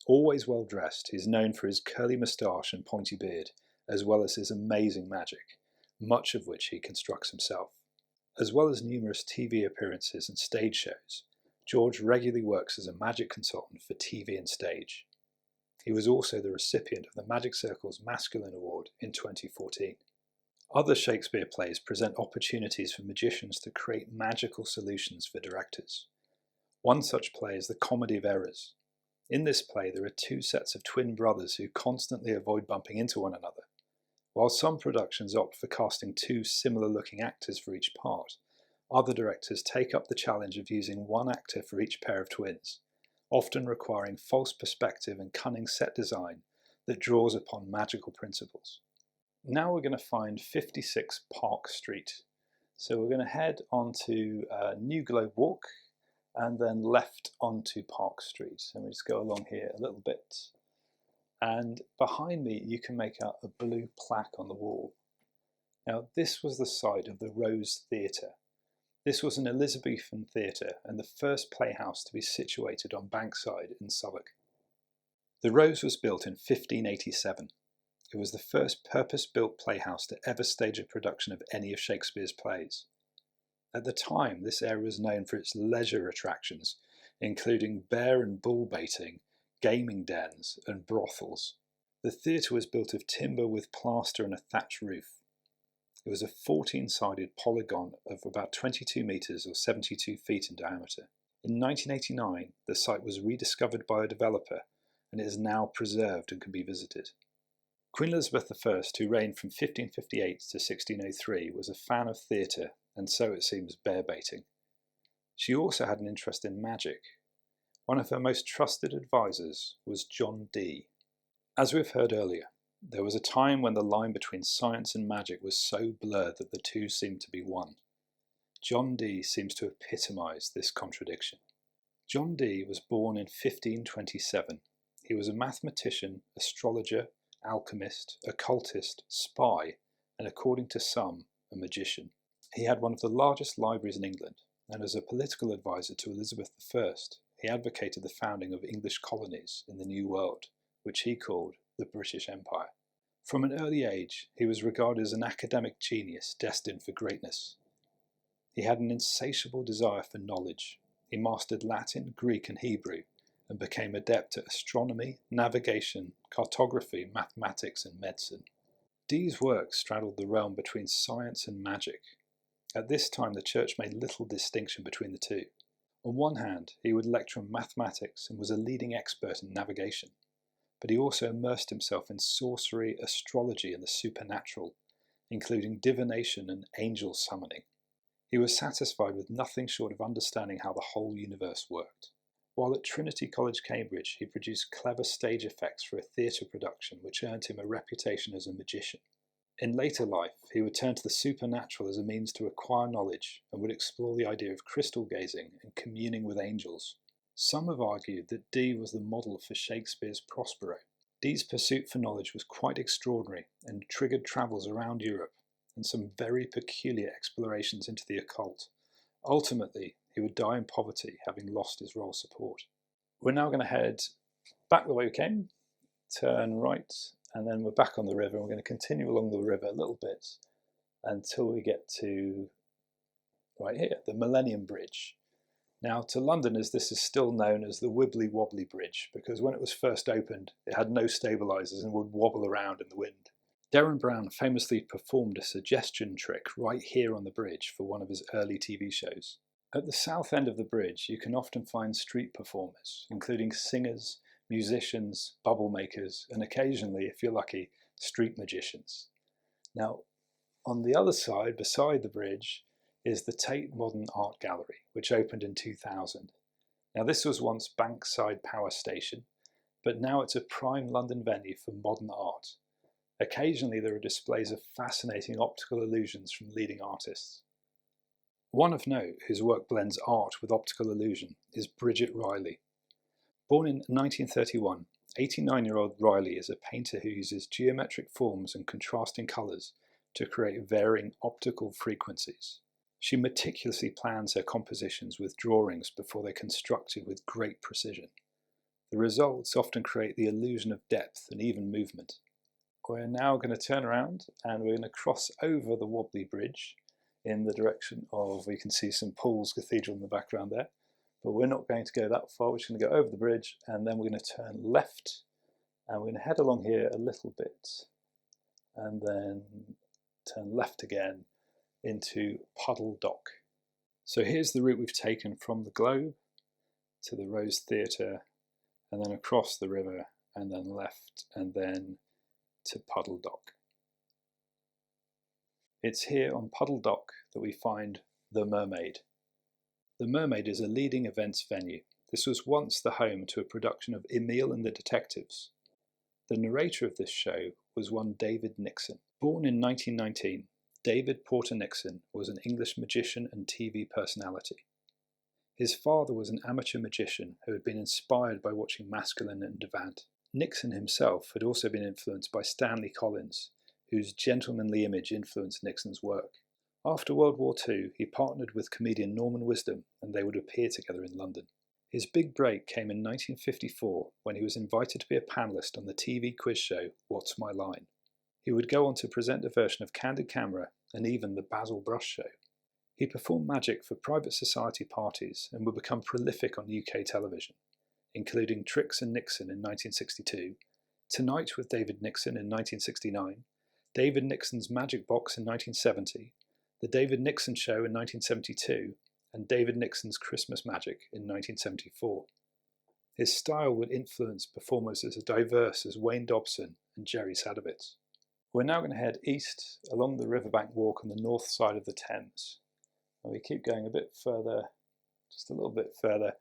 Always well dressed, he is known for his curly moustache and pointy beard, as well as his amazing magic, much of which he constructs himself. As well as numerous TV appearances and stage shows, George regularly works as a magic consultant for TV and stage. He was also the recipient of the Magic Circle's Masculine Award in 2014. Other Shakespeare plays present opportunities for magicians to create magical solutions for directors. One such play is The Comedy of Errors. In this play, there are two sets of twin brothers who constantly avoid bumping into one another. While some productions opt for casting two similar-looking actors for each part, other directors take up the challenge of using one actor for each pair of twins, often requiring false perspective and cunning set design that draws upon magical principles. Now we're going to find 56 Park Street. So we're going to head onto New Globe Walk and then left onto Park Street. And we just go along here a little bit. And behind me you can make out a blue plaque on the wall. Now this was the site of the Rose Theatre. This was an Elizabethan theatre and the first playhouse to be situated on Bankside in Southwark. The Rose was built in 1587. It was the first purpose-built playhouse to ever stage a production of any of Shakespeare's plays. At the time, this area was known for its leisure attractions, including bear and bull baiting, gaming dens, and brothels. The theatre was built of timber with plaster and a thatch roof. It was a 14-sided polygon of about 22 metres or 72 feet in diameter. In 1989, the site was rediscovered by a developer and it is now preserved and can be visited. Queen Elizabeth I, who reigned from 1558 to 1603, was a fan of theatre and, so it seems, bear baiting. She also had an interest in magic. One of her most trusted advisors was John Dee. As we've heard earlier, there was a time when the line between science and magic was so blurred that the two seemed to be one. John Dee seems to epitomise this contradiction. John Dee was born in 1527. He was a mathematician, astrologer, alchemist, occultist, spy, and according to some, a magician. He had one of the largest libraries in England, and as a political advisor to Elizabeth I, he advocated the founding of English colonies in the New World, which he called the British Empire. From an early age, he was regarded as an academic genius destined for greatness. He had an insatiable desire for knowledge. He mastered Latin, Greek, and Hebrew, and became adept at astronomy, navigation, cartography, mathematics, and medicine. Dee's work straddled the realm between science and magic. At this time, the church made little distinction between the two. On one hand, he would lecture on mathematics and was a leading expert in navigation, but he also immersed himself in sorcery, astrology, and the supernatural, including divination and angel summoning. He was satisfied with nothing short of understanding how the whole universe worked. While at Trinity College, Cambridge, he produced clever stage effects for a theatre production which earned him a reputation as a magician. In later life, he would turn to the supernatural as a means to acquire knowledge and would explore the idea of crystal gazing and communing with angels. Some have argued that Dee was the model for Shakespeare's Prospero. Dee's pursuit for knowledge was quite extraordinary and triggered travels around Europe and some very peculiar explorations into the occult. Ultimately, he would die in poverty, having lost his royal support. We're now going to head back the way we came, turn right, and then we're back on the river. We're going to continue along the river a little bit until we get to right here, the Millennium Bridge. Now, to Londoners, this is still known as the Wibbly Wobbly Bridge, because when it was first opened, it had no stabilisers and would wobble around in the wind. Derren Brown famously performed a suggestion trick right here on the bridge for one of his early TV shows. At the south end of the bridge, you can often find street performers, including singers, musicians, bubble makers, and occasionally, if you're lucky, street magicians. Now, on the other side, beside the bridge, is the Tate Modern Art Gallery, which opened in 2000. Now this was once Bankside Power Station, but now it's a prime London venue for modern art. Occasionally there are displays of fascinating optical illusions from leading artists. One of note whose work blends art with optical illusion is Bridget Riley. Born in 1931, 89-year-old Riley is a painter who uses geometric forms and contrasting colours to create varying optical frequencies. She meticulously plans her compositions with drawings before they're constructed with great precision. The results often create the illusion of depth and even movement. We're now going to turn around and we're going to cross over the wobbly bridge in the direction of, you can see St Paul's Cathedral in the background there, but we're not going to go that far. We're just going to go over the bridge and then we're going to turn left and we're going to head along here a little bit and then turn left again into Puddle Dock. So here's the route we've taken from the Globe to the Rose Theatre and then across the river and then left and then to Puddle Dock. It's here on Puddle Dock that we find The Mermaid. The Mermaid is a leading events venue. This was once the home to a production of Emile and the Detectives. The narrator of this show was one David Nixon. Born in 1919, David Porter Nixon was an English magician and TV personality. His father was an amateur magician who had been inspired by watching Masculine and Devant. Nixon himself had also been influenced by Stanley Collins, whose gentlemanly image influenced Nixon's work. After World War II, he partnered with comedian Norman Wisdom and they would appear together in London. His big break came in 1954 when he was invited to be a panellist on the TV quiz show What's My Line. He would go on to present a version of Candid Camera and even the Basil Brush Show. He performed magic for private society parties and would become prolific on UK television, including Tricks and Nixon in 1962, Tonight with David Nixon in 1969, David Nixon's Magic Box in 1970, The David Nixon Show in 1972, and David Nixon's Christmas Magic in 1974. His style would influence performers as diverse as Wayne Dobson and Jerry Sadowitz. We're now going to head east along the riverbank walk on the north side of the Thames. And we keep going a bit further, just a little bit further,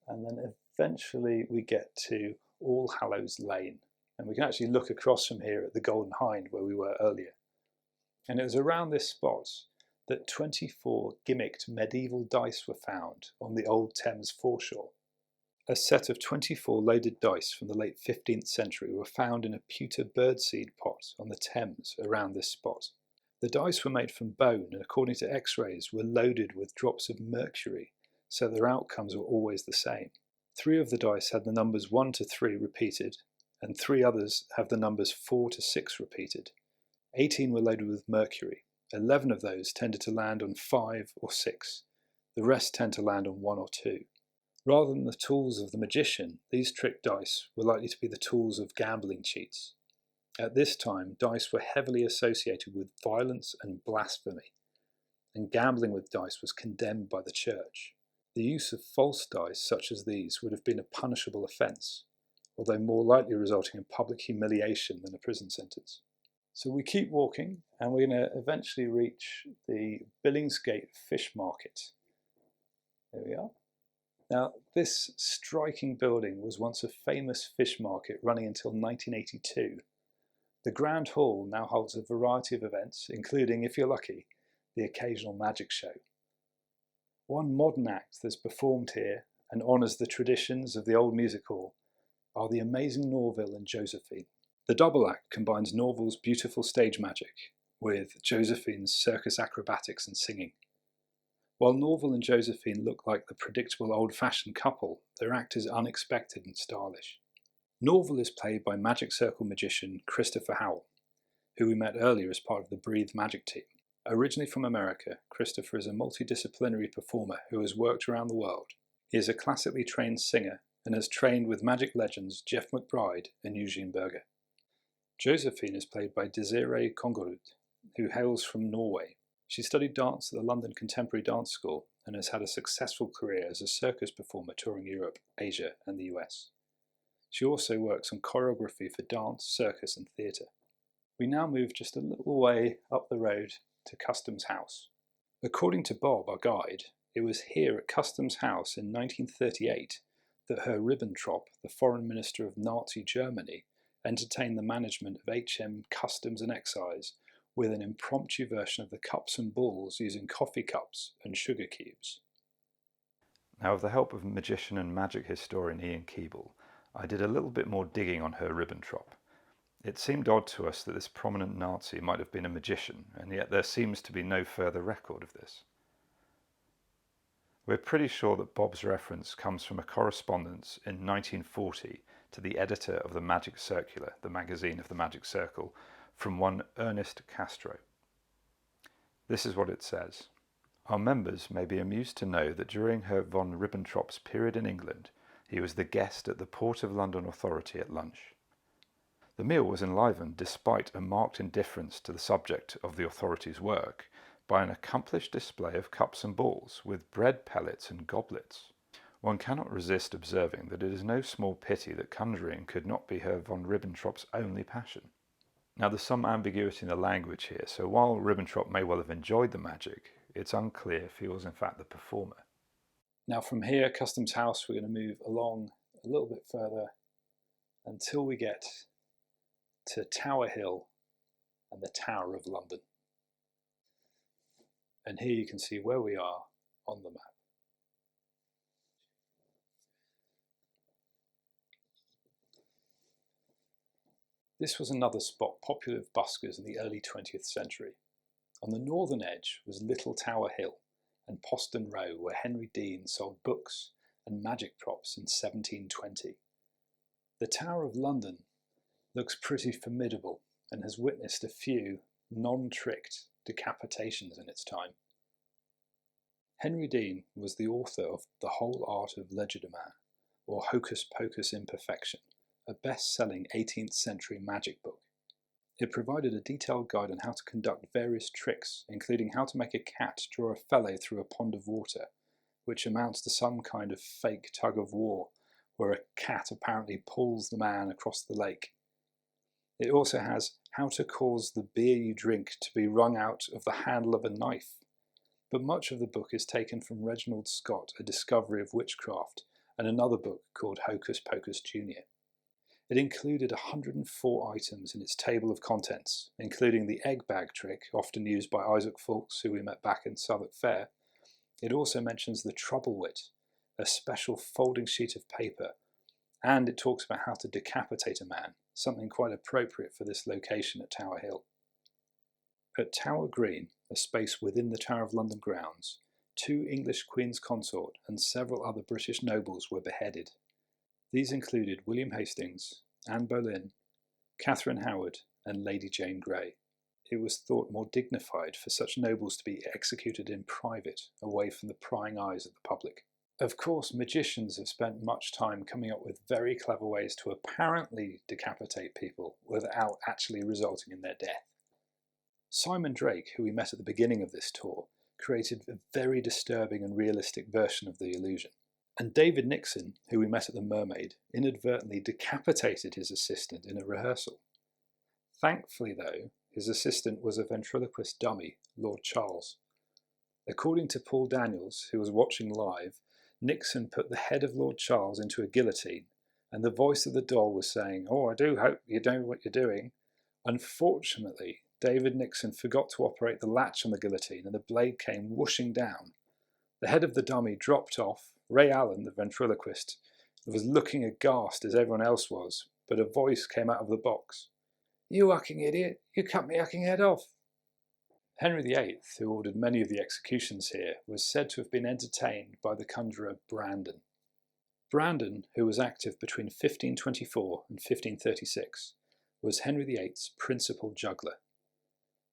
and then eventually we get to All Hallows Lane. And we can actually look across from here at the Golden Hind where we were earlier. And it was around this spot that 24 gimmicked medieval dice were found on the old Thames foreshore. A set of 24 loaded dice from the late 15th century were found in a pewter birdseed pot on the Thames around this spot. The dice were made from bone and, according to X-rays, were loaded with drops of mercury, so their outcomes were always the same. 3 of the dice had the numbers 1 to 3 repeated, and 3 others have the numbers 4 to 6 repeated. 18 were loaded with mercury. 11 of those tended to land on 5 or 6. The rest tend to land on 1 or 2. Rather than the tools of the magician, these trick dice were likely to be the tools of gambling cheats. At this time, dice were heavily associated with violence and blasphemy, and gambling with dice was condemned by the church. The use of false dice such as these would have been a punishable offence, although more likely resulting in public humiliation than a prison sentence. So we keep walking, and we're going to eventually reach the Billingsgate Fish Market. There we are. Now, this striking building was once a famous fish market running until 1982. The Grand Hall now holds a variety of events, including, if you're lucky, the occasional magic show. One modern act that's performed here and honours the traditions of the old music hall are the amazing Norville and Josephine. The double act combines Norville's beautiful stage magic with Josephine's circus acrobatics and singing. While Norville and Josephine look like the predictable old-fashioned couple, their act is unexpected and stylish. Norville is played by Magic Circle magician Christopher Howell, who we met earlier as part of the Breathe Magic team. Originally from America, Christopher is a multidisciplinary performer who has worked around the world. He is a classically trained singer and has trained with magic legends Jeff McBride and Eugene Berger. Josephine is played by Desiree Kongerud, who hails from Norway. She studied dance at the London Contemporary Dance School and has had a successful career as a circus performer touring Europe, Asia and the US. She also works on choreography for dance, circus and theatre. We now move just a little way up the road to Customs House. According to Bob, our guide, it was here at Customs House in 1938 that Herr Ribbentrop, the foreign minister of Nazi Germany, entertained the management of HM Customs and Excise with an impromptu version of the cups and balls using coffee cups and sugar cubes. Now, with the help of magician and magic historian Ian Keeble, I did a little bit more digging on Herr Ribbentrop. It seemed odd to us that this prominent Nazi might have been a magician, and yet there seems to be no further record of this. We're pretty sure that Bob's reference comes from a correspondence in 1940 to the editor of the Magic Circular, the magazine of the Magic Circle, from one Ernest Castro. This is what it says. Our members may be amused to know that during Herr von Ribbentrop's period in England, he was the guest at the Port of London Authority at lunch. The meal was enlivened, despite a marked indifference to the subject of the authority's work, by an accomplished display of cups and balls, with bread pellets and goblets. One cannot resist observing that it is no small pity that conjuring could not be Herr von Ribbentrop's only passion. Now, there's some ambiguity in the language here, so while Ribbentrop may well have enjoyed the magic, it's unclear if he was in fact the performer. Now from here, Customs House, we're going to move along a little bit further until we get to Tower Hill and the Tower of London. And here you can see where we are on the map. This was another spot popular with buskers in the early 20th century. On the northern edge was Little Tower Hill and Poston Row, where Henry Dean sold books and magic props in 1720. The Tower of London looks pretty formidable and has witnessed a few non-tricked decapitations in its time. Henry Dean was the author of The Whole Art of Legerdemain, or Hocus Pocus Imperfection, a best-selling 18th century magic book. It provided a detailed guide on how to conduct various tricks, including how to make a cat draw a fellow through a pond of water, which amounts to some kind of fake tug of war, where a cat apparently pulls the man across the lake. It also has how to cause the beer you drink to be wrung out of the handle of a knife. But much of the book is taken from Reginald Scot, A Discovery of Witchcraft, and another book called Hocus Pocus Jr. It included 104 items in its table of contents, including the egg bag trick, often used by Isaac Fawkes, who we met back in Southwark Fair. It also mentions the trouble wit, a special folding sheet of paper, and it talks about how to decapitate a man, something quite appropriate for this location at Tower Hill. At Tower Green, a space within the Tower of London grounds, 2 English Queen's Consort and several other British nobles were beheaded. These included William Hastings, Anne Boleyn, Catherine Howard, and Lady Jane Grey. It was thought more dignified for such nobles to be executed in private, away from the prying eyes of the public. Of course, magicians have spent much time coming up with very clever ways to apparently decapitate people without actually resulting in their death. Simon Drake, who we met at the beginning of this tour, created a very disturbing and realistic version of the illusion. And David Nixon, who we met at the Mermaid, inadvertently decapitated his assistant in a rehearsal. Thankfully, though, his assistant was a ventriloquist dummy, Lord Charles. According to Paul Daniels, who was watching live, Nixon put the head of Lord Charles into a guillotine, and the voice of the doll was saying, "Oh, I do hope you know what you're doing." Unfortunately, David Nixon forgot to operate the latch on the guillotine, and the blade came whooshing down. The head of the dummy dropped off. Ray Allen, the ventriloquist, was looking aghast as everyone else was, but a voice came out of the box. "You hucking idiot, you cut me hucking head off." Henry VIII, who ordered many of the executions here, was said to have been entertained by the conjurer Brandon. Brandon, who was active between 1524 and 1536, was Henry VIII's principal juggler.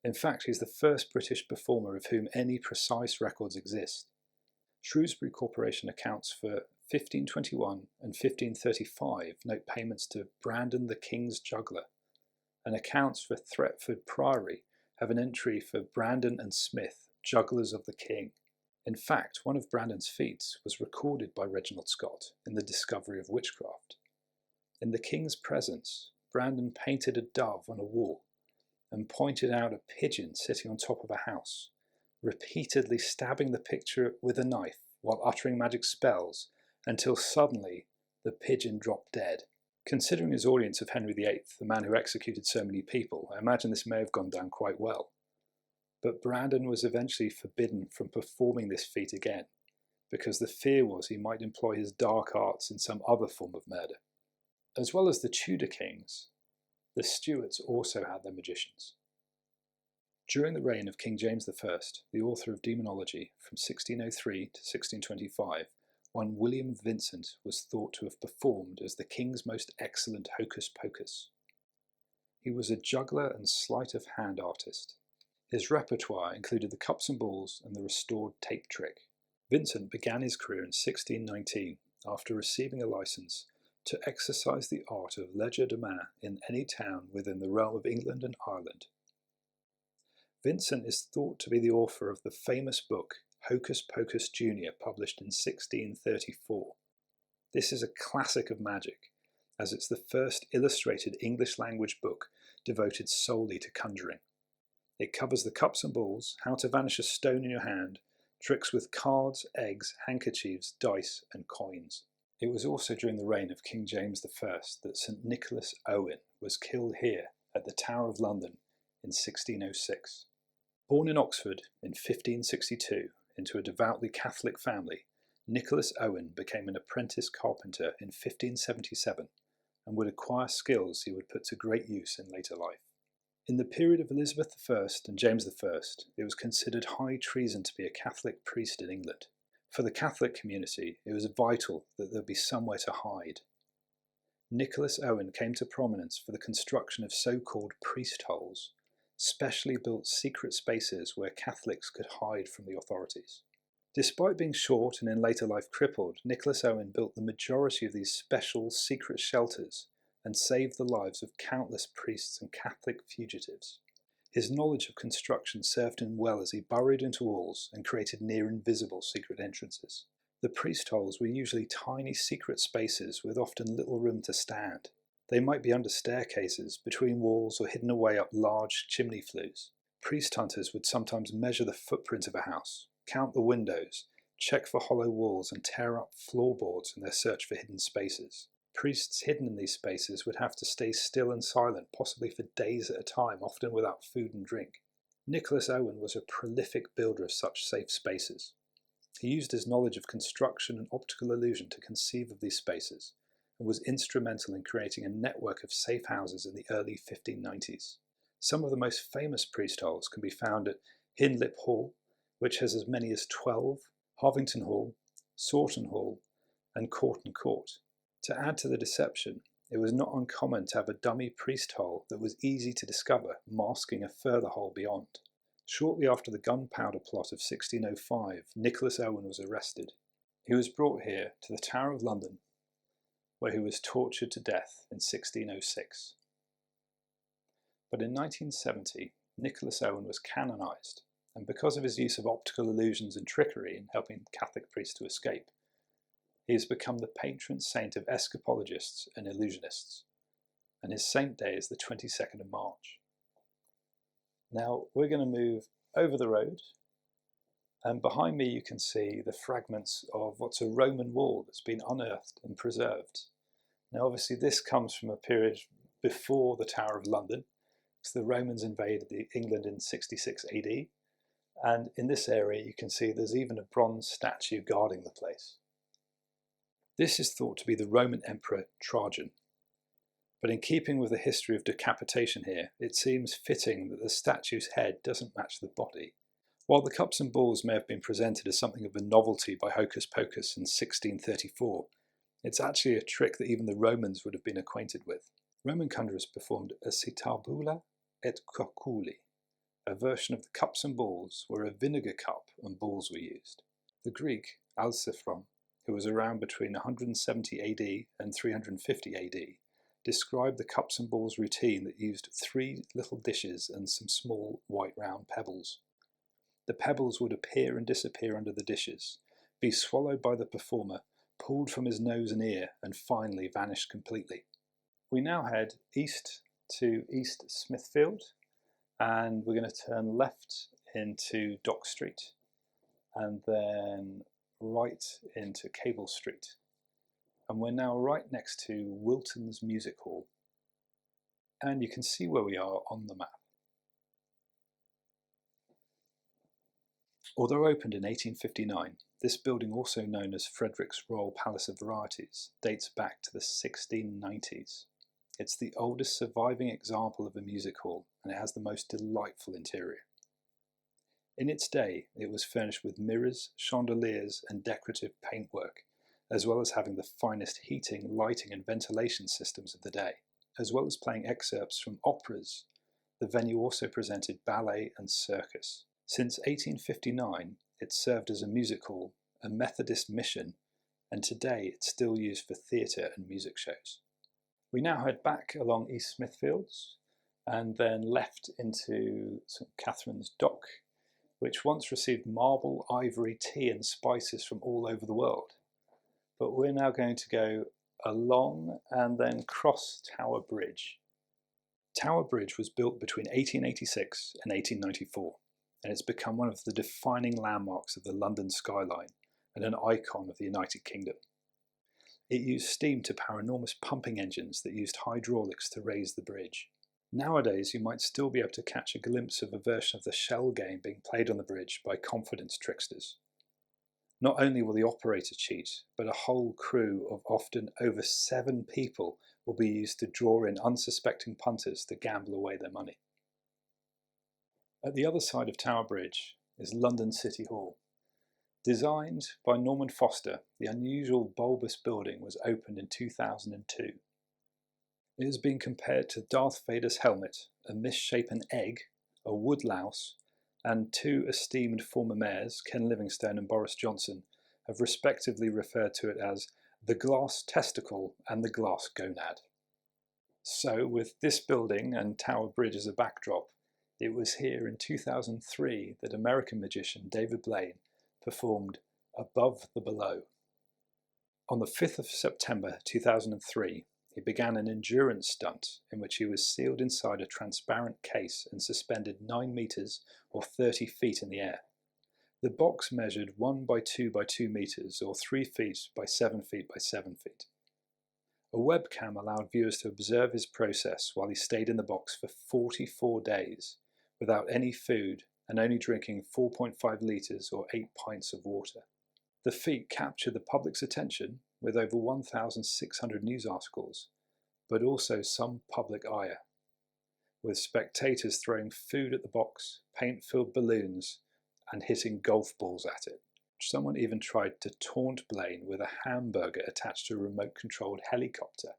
In fact, he's the first British performer of whom any precise records exist. Shrewsbury Corporation accounts for 1521 and 1535 note payments to Brandon the King's Juggler, and accounts for Thetford Priory have an entry for Brandon and Smith, Jugglers of the King. In fact, one of Brandon's feats was recorded by Reginald Scot in The Discovery of Witchcraft. In the King's presence, Brandon painted a dove on a wall and pointed out a pigeon sitting on top of a house, repeatedly stabbing the picture with a knife while uttering magic spells until suddenly the pigeon dropped dead. Considering his audience of Henry VIII, the man who executed so many people, I imagine this may have gone down quite well. But Brandon was eventually forbidden from performing this feat again, because the fear was he might employ his dark arts in some other form of murder. As well as the Tudor kings, the Stuarts also had their magicians. During the reign of King James I, the author of demonology from 1603 to 1625, one William Vincent was thought to have performed as the king's most excellent hocus pocus. He was a juggler and sleight of hand artist. His repertoire included the cups and balls and the restored tape trick. Vincent began his career in 1619 after receiving a license to exercise the art of legerdemain in any town within the realm of England and Ireland. Vincent is thought to be the author of the famous book Hocus Pocus Junior, published in 1634. This is a classic of magic, as it's the first illustrated English-language book devoted solely to conjuring. It covers the cups and balls, how to vanish a stone in your hand, tricks with cards, eggs, handkerchiefs, dice, and coins. It was also during the reign of King James I that St Nicholas Owen was killed here at the Tower of London in 1606. Born in Oxford in 1562 into a devoutly Catholic family, Nicholas Owen became an apprentice carpenter in 1577 and would acquire skills he would put to great use in later life. In the period of Elizabeth I and James I, it was considered high treason to be a Catholic priest in England. For the Catholic community, it was vital that there be somewhere to hide. Nicholas Owen came to prominence for the construction of so-called priest holes, specially built secret spaces where Catholics could hide from the authorities. Despite being short and in later life crippled, Nicholas Owen built the majority of these special secret shelters and saved the lives of countless priests and Catholic fugitives. His knowledge of construction served him well as he burrowed into walls and created near-invisible secret entrances. The priest holes were usually tiny secret spaces with often little room to stand. They might be under staircases, between walls, or hidden away up large chimney flues. Priest hunters would sometimes measure the footprint of a house, count the windows, check for hollow walls, and tear up floorboards in their search for hidden spaces. Priests hidden in these spaces would have to stay still and silent, possibly for days at a time, often without food and drink. Nicholas Owen was a prolific builder of such safe spaces. He used his knowledge of construction and optical illusion to conceive of these spaces, and was instrumental in creating a network of safe houses in the early 1590s. Some of the most famous priest holes can be found at Hinlip Hall, which has as many as 12, Harvington Hall, Sawton Hall, and Courton Court. To add to the deception, it was not uncommon to have a dummy priest hole that was easy to discover, masking a further hole beyond. Shortly after the gunpowder plot of 1605, Nicholas Owen was arrested. He was brought here to the Tower of London, where he was tortured to death in 1606. But in 1970, Nicholas Owen was canonised, and because of his use of optical illusions and trickery in helping Catholic priests to escape, he has become the patron saint of escapologists and illusionists, and his saint day is the 22nd of March. Now we're going to move over the road, and behind me you can see the fragments of what's a Roman wall that's been unearthed and preserved. Now obviously this comes from a period before the Tower of London, because the Romans invaded England in 66 AD, and in this area you can see there's even a bronze statue guarding the place. This is thought to be the Roman Emperor Trajan, but in keeping with the history of decapitation here, it seems fitting that the statue's head doesn't match the body. While the cups and balls may have been presented as something of a novelty by Hocus Pocus in 1634, it's actually a trick that even the Romans would have been acquainted with. Roman conjurers performed a citabula et coculi, a version of the cups and balls where a vinegar cup and balls were used. The Greek Alciphron, who was around between 170 AD and 350 AD, described the cups and balls routine that used 3 little dishes and some small white round pebbles. The pebbles would appear and disappear under the dishes, be swallowed by the performer, pulled from his nose and ear, and finally vanish completely. We now head east to East Smithfield, and we're going to turn left into Dock Street, and then right into Cable Street. And we're now right next to Wilton's Music Hall. And you can see where we are on the map. Although opened in 1859, this building, also known as Frederick's Royal Palace of Varieties, dates back to the 1690s. It's the oldest surviving example of a music hall, and it has the most delightful interior. In its day, it was furnished with mirrors, chandeliers, and decorative paintwork, as well as having the finest heating, lighting, and ventilation systems of the day. As well as playing excerpts from operas, the venue also presented ballet and circus. Since 1859, it served as a music hall, a Methodist mission, and today it's still used for theatre and music shows. We now head back along East Smithfields and then left into St Catherine's Dock, which once received marble, ivory, tea and spices from all over the world. But we're now going to go along and then cross Tower Bridge. Tower Bridge was built between 1886 and 1894, and it's become one of the defining landmarks of the London skyline and an icon of the United Kingdom. It used steam to power enormous pumping engines that used hydraulics to raise the bridge. Nowadays, you might still be able to catch a glimpse of a version of the shell game being played on the bridge by confidence tricksters. Not only will the operator cheat, but a whole crew of often over 7 people will be used to draw in unsuspecting punters to gamble away their money. At the other side of Tower Bridge is London City Hall. Designed by Norman Foster, the unusual bulbous building was opened in 2002. It has been compared to Darth Vader's helmet, a misshapen egg, a woodlouse, and 2 esteemed former mayors, Ken Livingstone and Boris Johnson, have respectively referred to it as the glass testicle and the glass gonad. So, with this building and Tower Bridge as a backdrop, it was here in 2003 that American magician David Blaine performed Above the Below. On the 5th of September 2003, he began an endurance stunt in which he was sealed inside a transparent case and suspended 9 meters or 30 feet in the air. The box measured 1 by 2 by 2 meters or 3 feet by 7 feet by 7 feet. A webcam allowed viewers to observe his process while he stayed in the box for 44 days without any food and only drinking 4.5 litres or 8 pints of water. The feat captured the public's attention with over 1,600 news articles, but also some public ire, with spectators throwing food at the box, paint-filled balloons, and hitting golf balls at it. Someone even tried to taunt Blaine with a hamburger attached to a remote-controlled helicopter.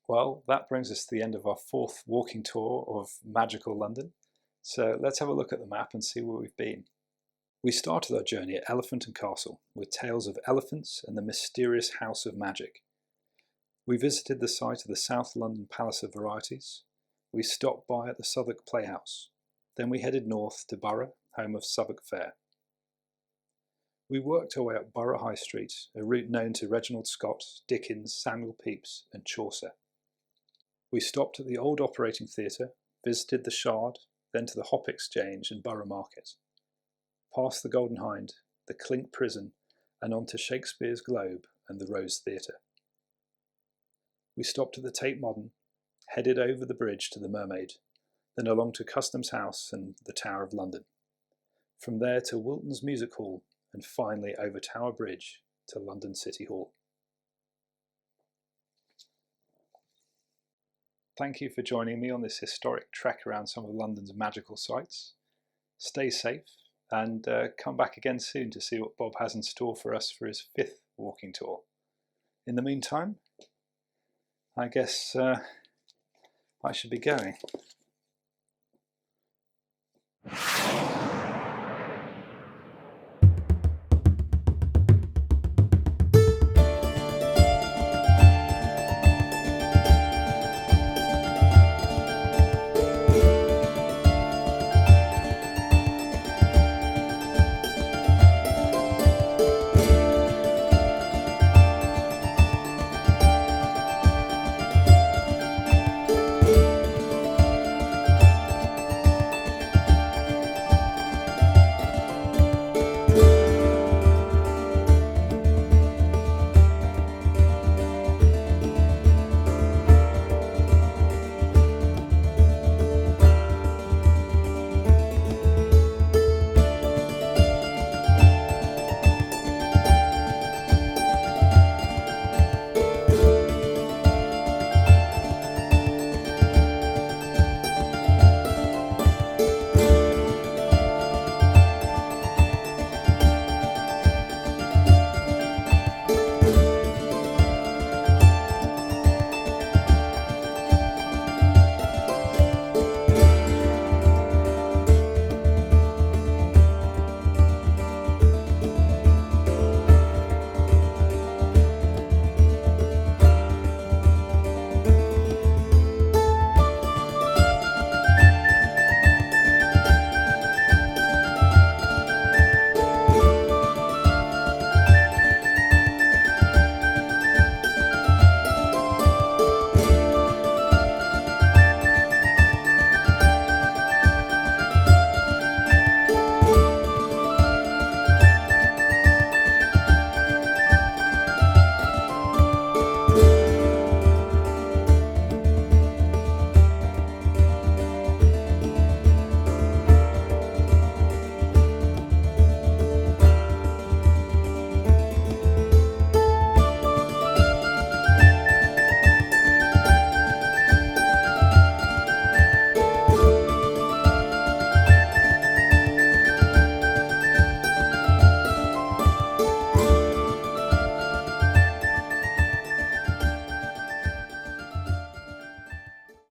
Well, that brings us to the end of our 4th walking tour of magical London. So let's have a look at the map and see where we've been. We started our journey at Elephant and Castle with tales of elephants and the mysterious House of Magic. We visited the site of the South London Palace of Varieties. We stopped by at the Southwark Playhouse. Then we headed north to Borough, home of Southwark Fair. We worked our way up Borough High Street, a route known to Reginald Scot, Dickens, Samuel Pepys and Chaucer. We stopped at the Old Operating Theatre, visited the Shard, then to the Hop Exchange and Borough Market. Past the Golden Hind, the Clink Prison, and on to Shakespeare's Globe and the Rose Theatre. We stopped at the Tate Modern, headed over the bridge to the Mermaid, then along to Customs House and the Tower of London. From there to Wilton's Music Hall, and finally over Tower Bridge to London City Hall. Thank you for joining me on this historic trek around some of London's magical sites. Stay safe and come back again soon to see what Bob has in store for us for his 5th walking tour. In the meantime, I guess I should be going.